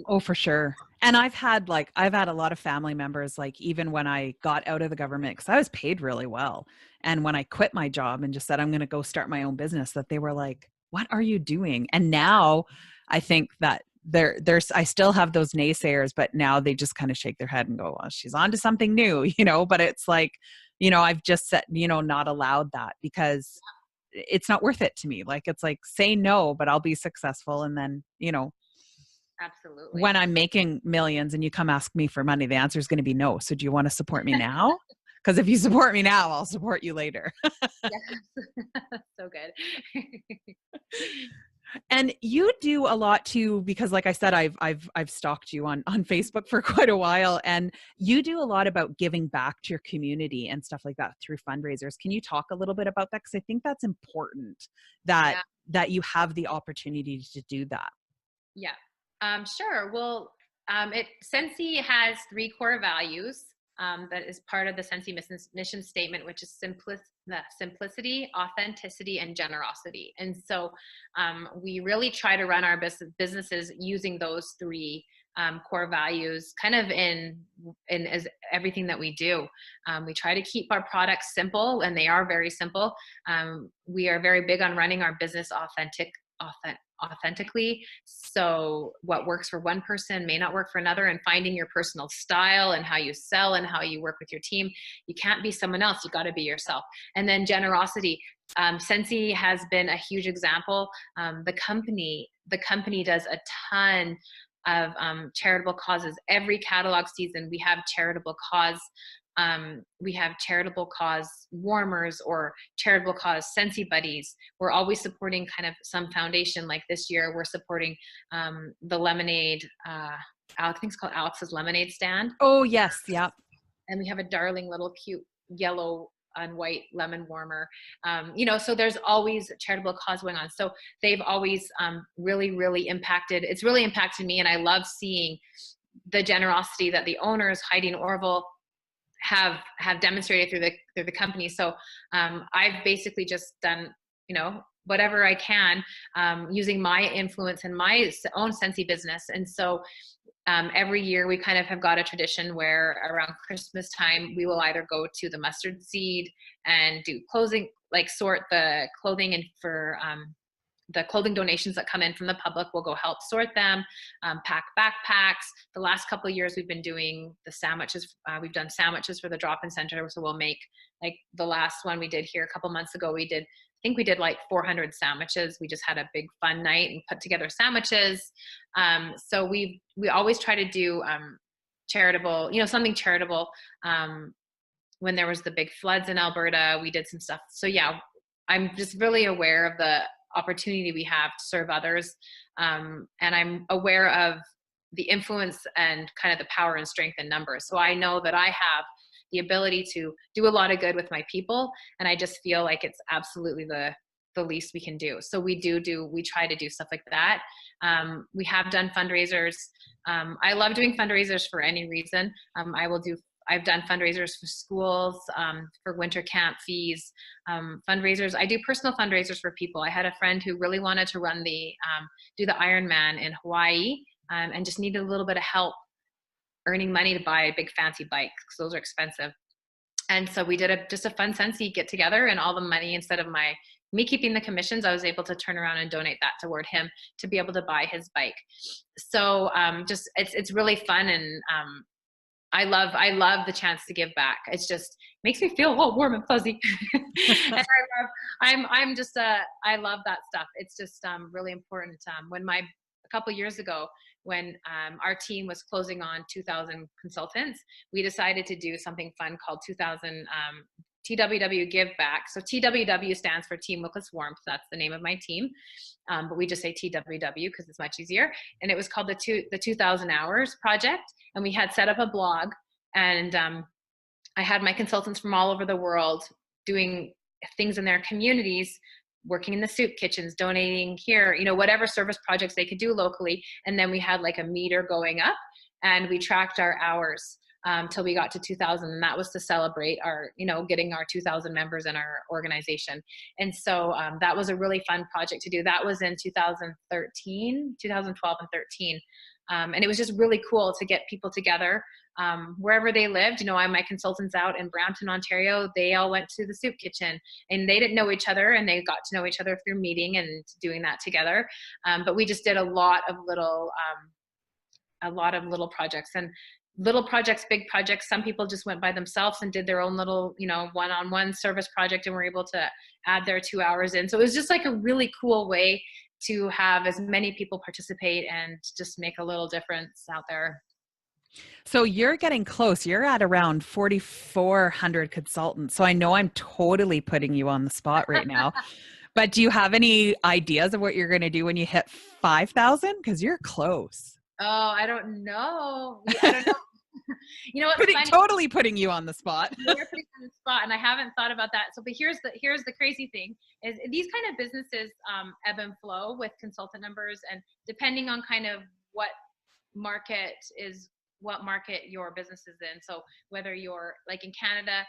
Oh, for sure. And I've had a lot of family members, like even when I got out of the government, because I was paid really well. And when I quit my job and just said, I'm going to go start my own business, that they were like, what are you doing? And now I think that I still have those naysayers, but now they just kind of shake their head and go, well, she's on to something new, but it's like, I've just said, not allowed that, because it's not worth it to me. Like, it's like, say no, but I'll be successful. And then, absolutely, when I'm making millions and you come ask me for money, the answer is going to be no. So do you want to support me now? Because if you support me now, I'll support you later. Yes. So good. And you do a lot too, because like I said, I've stalked you on Facebook for quite a while, and you do a lot about giving back to your community and stuff like that through fundraisers. Can you talk a little bit about that? Because I think that's important that Yeah. that you have the opportunity to do that. Yeah. Sure. Well, Scentsy has three core values that is part of the Scentsy mission statement, which is simplicity, authenticity, and generosity. And so we really try to run our businesses using those three core values, kind of in as everything that we do. We try to keep our products simple, and they are very simple. We are very big on running our business authentically. So what works for one person may not work for another, and finding your personal style and how you sell and how you work with your team. You can't be someone else. You got to be yourself. And then generosity. Scentsy has been a huge example. The company does a ton of charitable causes. Every catalog season, we have charitable cause. We have charitable cause warmers or charitable cause Scentsy buddies. We're always supporting kind of some foundation. Like this year, we're supporting the lemonade. I think it's called Alex's Lemonade Stand. Oh yes, yeah. And we have a darling little cute yellow and white lemon warmer. So there's always a charitable cause going on. So they've always really, really impacted. It's really impacted me, and I love seeing the generosity that the owners, Heidi and Orville, have demonstrated through the company. So I've basically just done, whatever I can using my influence in my own Scentsy business. And so every year we kind of have got a tradition where around Christmas time, we will either go to the Mustard Seed and do clothing, like sort the clothing, and for the clothing donations that come in from the public, we'll go help sort them, pack backpacks. The last couple of years we've been doing the sandwiches. We've done sandwiches for the drop-in center. So we'll make, like the last one we did here a couple months ago, I think we did like 400 sandwiches. We just had a big fun night and put together sandwiches. So we always try to do charitable, something charitable. When there was the big floods in Alberta, we did some stuff. So yeah, I'm just really aware of the opportunity we have to serve others. And I'm aware of the influence and kind of the power and strength in numbers. So I know that I have the ability to do a lot of good with my people. And I just feel like it's absolutely the least we can do. So we try to do stuff like that. We have done fundraisers. I love doing fundraisers for any reason. I've done fundraisers for schools, for winter camp fees, fundraisers. I do personal fundraisers for people. I had a friend who really wanted to do the Ironman in Hawaii, and just needed a little bit of help earning money to buy a big fancy bike, because those are expensive. And so we did just a fun Scentsy get together, and all the money, instead of me keeping the commissions, I was able to turn around and donate that toward him to be able to buy his bike. So it's really fun, and I love the chance to give back. It's just makes me feel all warm and fuzzy. And I love that stuff. It's just really important. A couple of years ago, when our team was closing on 2,000 consultants, we decided to do something fun called 2,000 TWW Give Back. So TWW stands for Team Wickless Warmth. That's the name of my team. But we just say TWW because it's much easier. And it was called the 2,000 Hours Project. And we had set up a blog, and I had my consultants from all over the world doing things in their communities, working in the soup kitchens, donating here, whatever service projects they could do locally. And then we had like a meter going up, and we tracked our hours till we got to 2,000. And that was to celebrate our, getting our 2,000 members in our organization. And so that was a really fun project to do. That was in 2012 and 13. And it was just really cool to get people together wherever they lived. My consultants out in Brampton, Ontario, they all went to the soup kitchen, and they didn't know each other, and they got to know each other through meeting and doing that together. But we just did a lot of little projects, and little projects, big projects. Some people just went by themselves and did their own little, one-on-one service project, and were able to add their 2 hours in. So it was just like a really cool way to have as many people participate and just make a little difference out there. So you're getting close. You're at around 4,400 consultants. So I know I'm totally putting you on the spot right now, But do you have any ideas of what you're going to do when you hit 5,000? Because you're close. Oh, I don't know. I don't know. You know what's funny? Totally putting you on the spot. You're putting me on the spot, and I haven't thought about that. So, but here's the crazy thing: is these kind of businesses ebb and flow with consultant numbers, and depending on kind of what market your business is in. So whether you're like in Canada,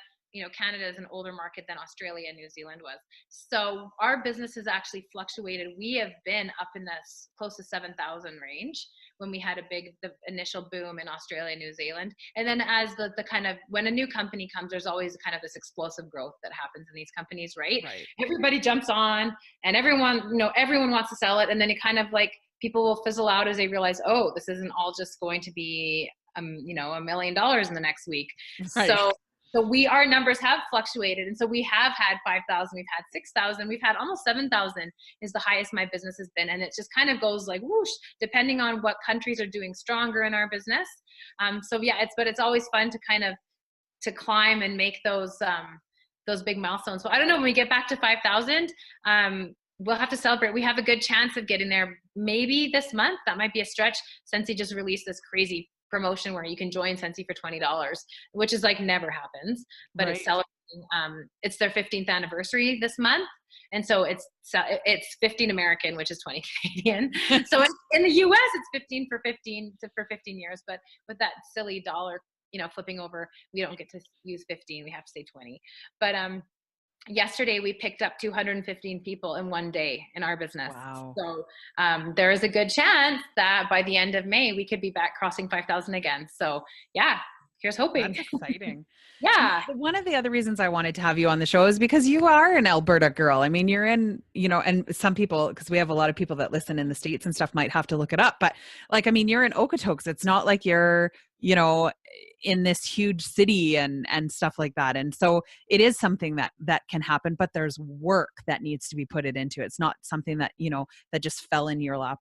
Canada is an older market than Australia and New Zealand was. So our business has actually fluctuated. We have been up in this close to 7,000 range when we had the initial boom in Australia and New Zealand. And then as the kind of, when a new company comes, there's always kind of this explosive growth that happens in these companies, right? Everybody jumps on and everyone wants to sell it. And then it kind of like, people will fizzle out as they realize, oh, this isn't all just going to be, $1 million in the next week. Right. So our numbers have fluctuated. And so we have had 5,000, we've had 6,000, we've had almost 7,000 is the highest my business has been. And it just kind of goes like whoosh, depending on what countries are doing stronger in our business. So yeah, it's always fun to kind of, to climb and make those big milestones. So I don't know, when we get back to 5,000, we'll have to celebrate. We have a good chance of getting there maybe this month. That might be a stretch. Scentsy just released this crazy promotion where you can join Scentsy for $20, which is like never happens, but It's celebrating. It's their 15th anniversary this month. And so it's 15 American, which is 20 Canadian. So in the US, it's 15 for 15 years. But with that silly dollar, flipping over, we don't get to use 15. We have to say 20. But yesterday we picked up 215 people in one day in our business. Wow. So there is a good chance that by the end of May we could be back crossing 5,000 again. So yeah, here's hoping. That's exciting. Yeah. So one of the other reasons I wanted to have you on the show is because you are an Alberta girl. I mean, you're in, and some people, because we have a lot of people that listen in the States and stuff, might have to look it up. But like, I mean, you're in Okotoks. It's not like you're, in this huge city and stuff like that. And so it is something that can happen, but there's work that needs to be put into it. It's not something that, that just fell in your lap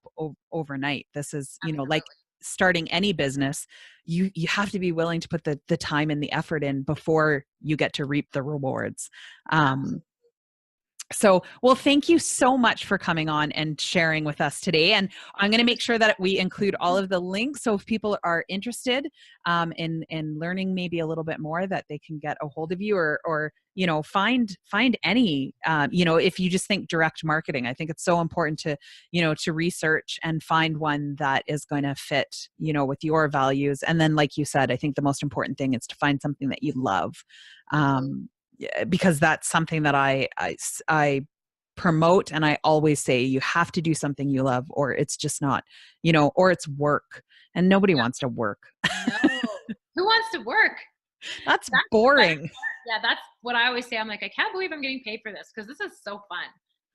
overnight. This is, like starting any business, you have to be willing to put the time and the effort in before you get to reap the rewards. So, well, thank you so much for coming on and sharing with us today. And I'm going to make sure that we include all of the links. So if people are interested in learning maybe a little bit more, that they can get a hold of you or find any, if you just think direct marketing. I think it's so important to research and find one that is going to fit, with your values. And then, like you said, I think the most important thing is to find something that you love. Because that's something that I promote, and I always say you have to do something you love, or it's just not, or it's work, and nobody wants to work. No. Who wants to work? That's boring. That's what I always say. I'm like, I can't believe I'm getting paid for this, because this is so fun,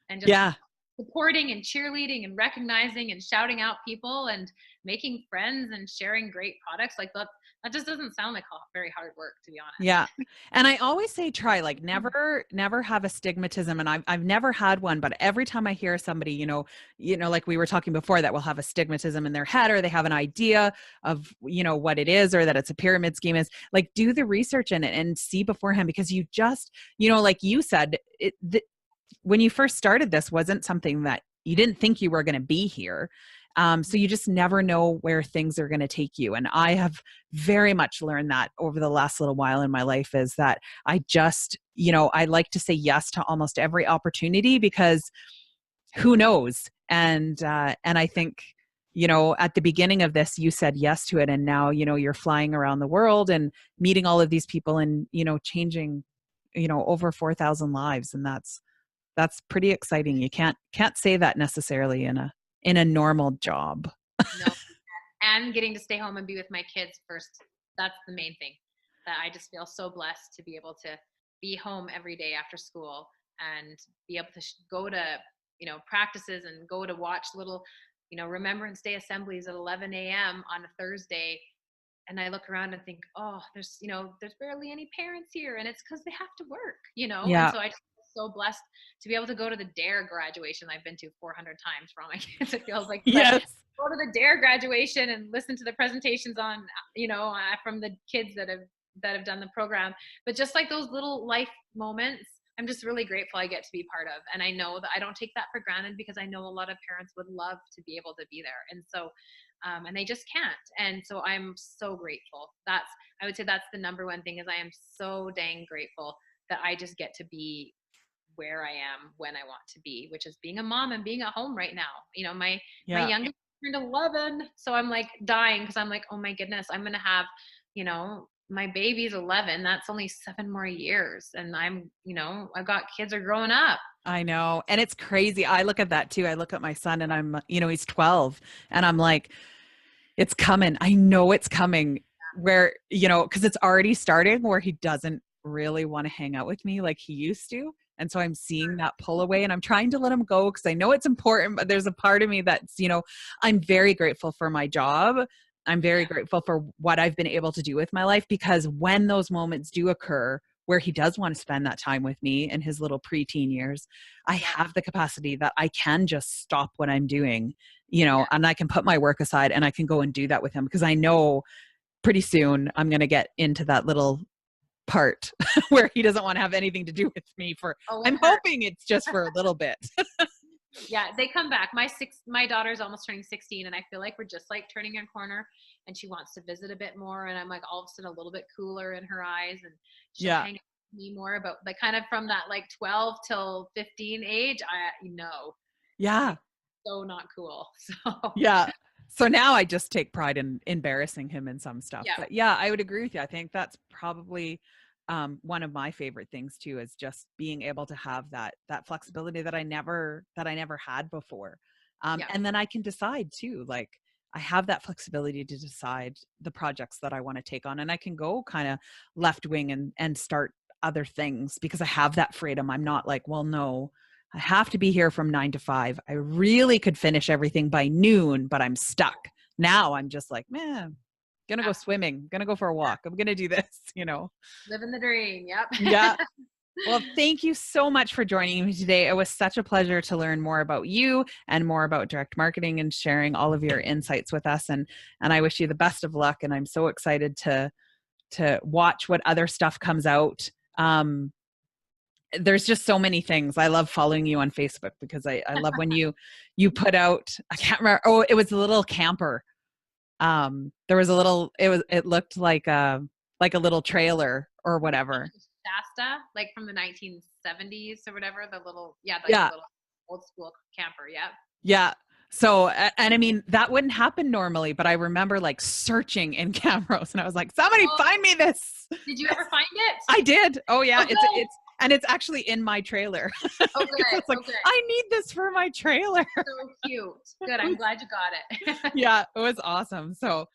and just supporting and cheerleading and recognizing and shouting out people and making friends and sharing great products. Like that just doesn't sound like very hard work, to be honest. Yeah. And I always say, like never have a stigmatism. And I've never had one, but every time I hear somebody, like we were talking before, that will have a stigmatism in their head, or they have an idea of, what it is, or that it's a pyramid scheme, is like, do the research in it and see beforehand, because you just, like you said, when you first started, this wasn't something that you didn't think you were going to be here. So you just never know where things are going to take you. And I have very much learned that over the last little while in my life, is that I just, I like to say yes to almost every opportunity, because who knows? And I think, at the beginning of this, you said yes to it. And now, you're flying around the world and meeting all of these people and, changing, over 4,000 lives. And that's pretty exciting. You can't say that necessarily in a normal job. No. And getting to stay home and be with my kids first. That's the main thing. That I just feel so blessed to be able to be home every day after school and be able to go to, practices and go to watch little, Remembrance Day assemblies at 11 a.m. on a Thursday. And I look around and think, oh, there's barely any parents here. And it's because they have to work, Yeah. And so I just feel so blessed to be able to go to the DARE graduation I've been to 400 times for all my kids. It feels like yes. Go to the DARE graduation and listen to the presentations on, from the kids that have done the program. But just like those little life moments I'm just really grateful I get to be part of. And I know that I don't take that for granted, because I know a lot of parents would love to be able to be there. And so, and they just can't. And so I'm so grateful. I would say that's the number one thing, is I am so dang grateful that I just get to be where I am when I want to be, which is being a mom and being at home right now. My youngest turned 11. So I'm like dying, because I'm like, oh my goodness, I'm going to have, my baby's 11. That's only 7 more years. And I've got kids are growing up. I know. And it's crazy. I look at that too. I look at my son and I'm, he's 12 and I'm like, it's coming. I know it's coming where, cause it's already starting where he doesn't really want to hang out with me like he used to. And so I'm seeing that pull away and I'm trying to let him go because I know it's important, but there's a part of me that's, I'm very grateful for my job. I'm very grateful for what I've been able to do with my life, because when those moments do occur where he does want to spend that time with me in his little preteen years, I have the capacity that I can just stop what I'm doing, and I can put my work aside and I can go and do that with him, because I know pretty soon I'm going to get into that little part where he doesn't want to have anything to do with me I'm hoping it's just for a little bit. Yeah, they come back. My daughter's almost turning 16, and I feel like we're just like turning a corner, and she wants to visit a bit more, and I'm like all of a sudden a little bit cooler in her eyes, and she'll hang out with me more. But like kind of from that like 12 till 15 age, so not cool. So so now I just take pride in embarrassing him in some stuff. But I would agree with you. I think that's probably one of my favorite things too, is just being able to have that flexibility that I never had before. And then I can decide too, like I have that flexibility to decide the projects that I want to take on, and I can go kind of left wing and start other things because I have that freedom. I'm not like, well, no, I have to be here from 9 to 5. I really could finish everything by noon, but I'm stuck. Now I'm just like, man, gonna go swimming, gonna go for a walk. I'm gonna do this, Living the dream. Yep. Yeah. Well, thank you so much for joining me today. It was such a pleasure to learn more about you and more about direct marketing and sharing all of your insights with us. And I wish you the best of luck. And I'm so excited to watch what other stuff comes out. There's just so many things. I love following you on Facebook because I love when you put out, I can't remember. Oh, it was a little camper. There was a little, it looked like a little trailer or whatever. Shasta, like from the 1970s or whatever, the little, the little old school camper. Yeah. Yeah. So, and I mean, that wouldn't happen normally, but I remember like searching in cameras and I was like, somebody find me this. Did you ever find it? I did. Oh yeah. It's actually in my trailer. Okay. It's like, I need this for my trailer. So cute. Good. I'm glad you got it. Yeah, it was awesome. So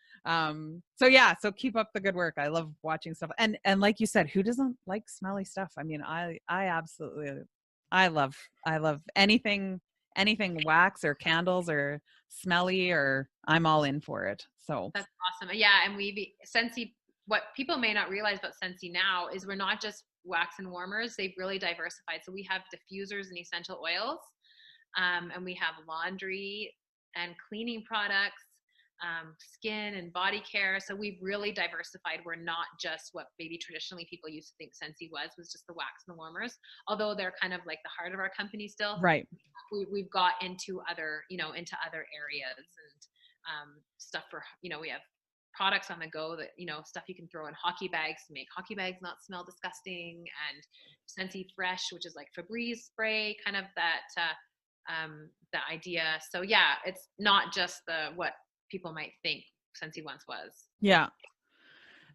keep up the good work. I love watching stuff. And like you said, who doesn't like smelly stuff? I mean, I absolutely, I love anything wax or candles or smelly, or I'm all in for it. So that's awesome. Yeah. And Scentsy, what people may not realize about Scentsy now is we're not just wax and warmers. They've really diversified. So we have diffusers and essential oils, and we have laundry and cleaning products, skin and body care. So we've really diversified. We're not just what maybe traditionally people used to think Scentsy was just the wax and the warmers, although they're kind of like the heart of our company still. Right. We've got into other areas and stuff for, we have products on the go that, stuff you can throw in hockey bags to make hockey bags not smell disgusting, and Scentsy Fresh, which is like Febreze spray, kind of the idea. So yeah, it's not just what people might think Scentsy once was. Yeah.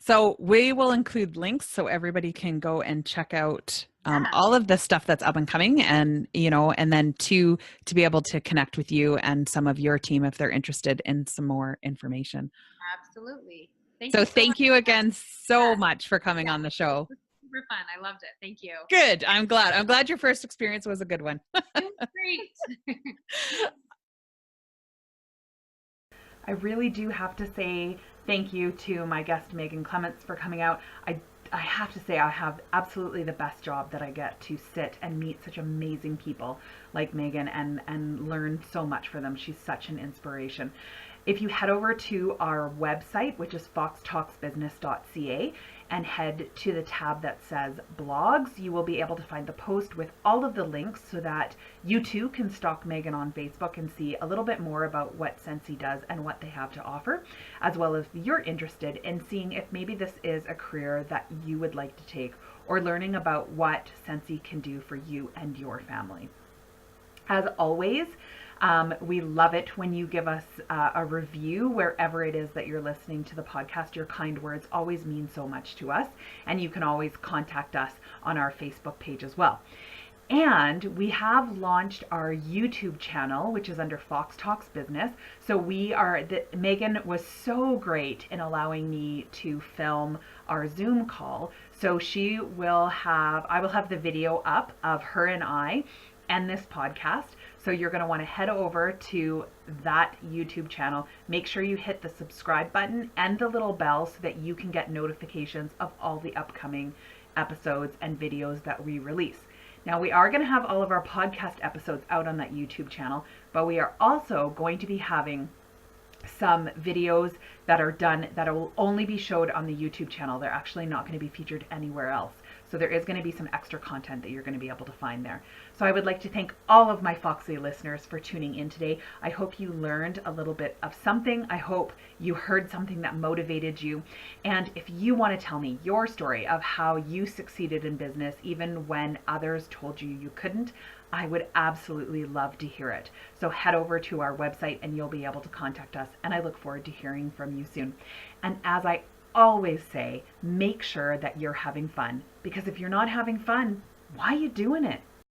So we will include links so everybody can go and check out all of the stuff that's up and coming, and and then to be able to connect with you and some of your team if they're interested in some more information. Absolutely. Thank you again so much for coming on the show. It was super fun. I loved it. Thank you. Good. I'm glad your first experience was a good one. It was great. I really do have to say thank you to my guest Meghann Clements for coming out. I have to say I have absolutely the best job that I get to sit and meet such amazing people like Meghann and learn so much from them. She's such an inspiration. If you head over to our website, which is foxtalksbusiness.ca, and head to the tab that says blogs, you will be able to find the post with all of the links so that you too can stalk Meghann on Facebook and see a little bit more about what Scentsy does and what they have to offer, as well as if you're interested in seeing if maybe this is a career that you would like to take, or learning about what Scentsy can do for you and your family. As always, we love it when you give us a review wherever it is that you're listening to the podcast. Your kind words always mean so much to us, and you can always contact us on our Facebook page as well. And we have launched our YouTube channel, which is under Fox Talks Business. So Meghann was so great in allowing me to film our Zoom call. So I will have the video up of her and I and this podcast. So you're going to want to head over to that YouTube channel. Make sure you hit the subscribe button and the little bell so that you can get notifications of all the upcoming episodes and videos that we release. Now, we are going to have all of our podcast episodes out on that YouTube channel, but we are also going to be having some videos that are done that will only be showed on the YouTube channel. They're actually not going to be featured anywhere else. So there is going to be some extra content that you're going to be able to find there. So I would like to thank all of my Foxly listeners for tuning in today. I hope you learned a little bit of something. I hope you heard something that motivated you. And if you want to tell me your story of how you succeeded in business, even when others told you you couldn't, I would absolutely love to hear it. So head over to our website and you'll be able to contact us. And I look forward to hearing from you soon. And as I always say, make sure that you're having fun, because if you're not having fun, why are you doing it?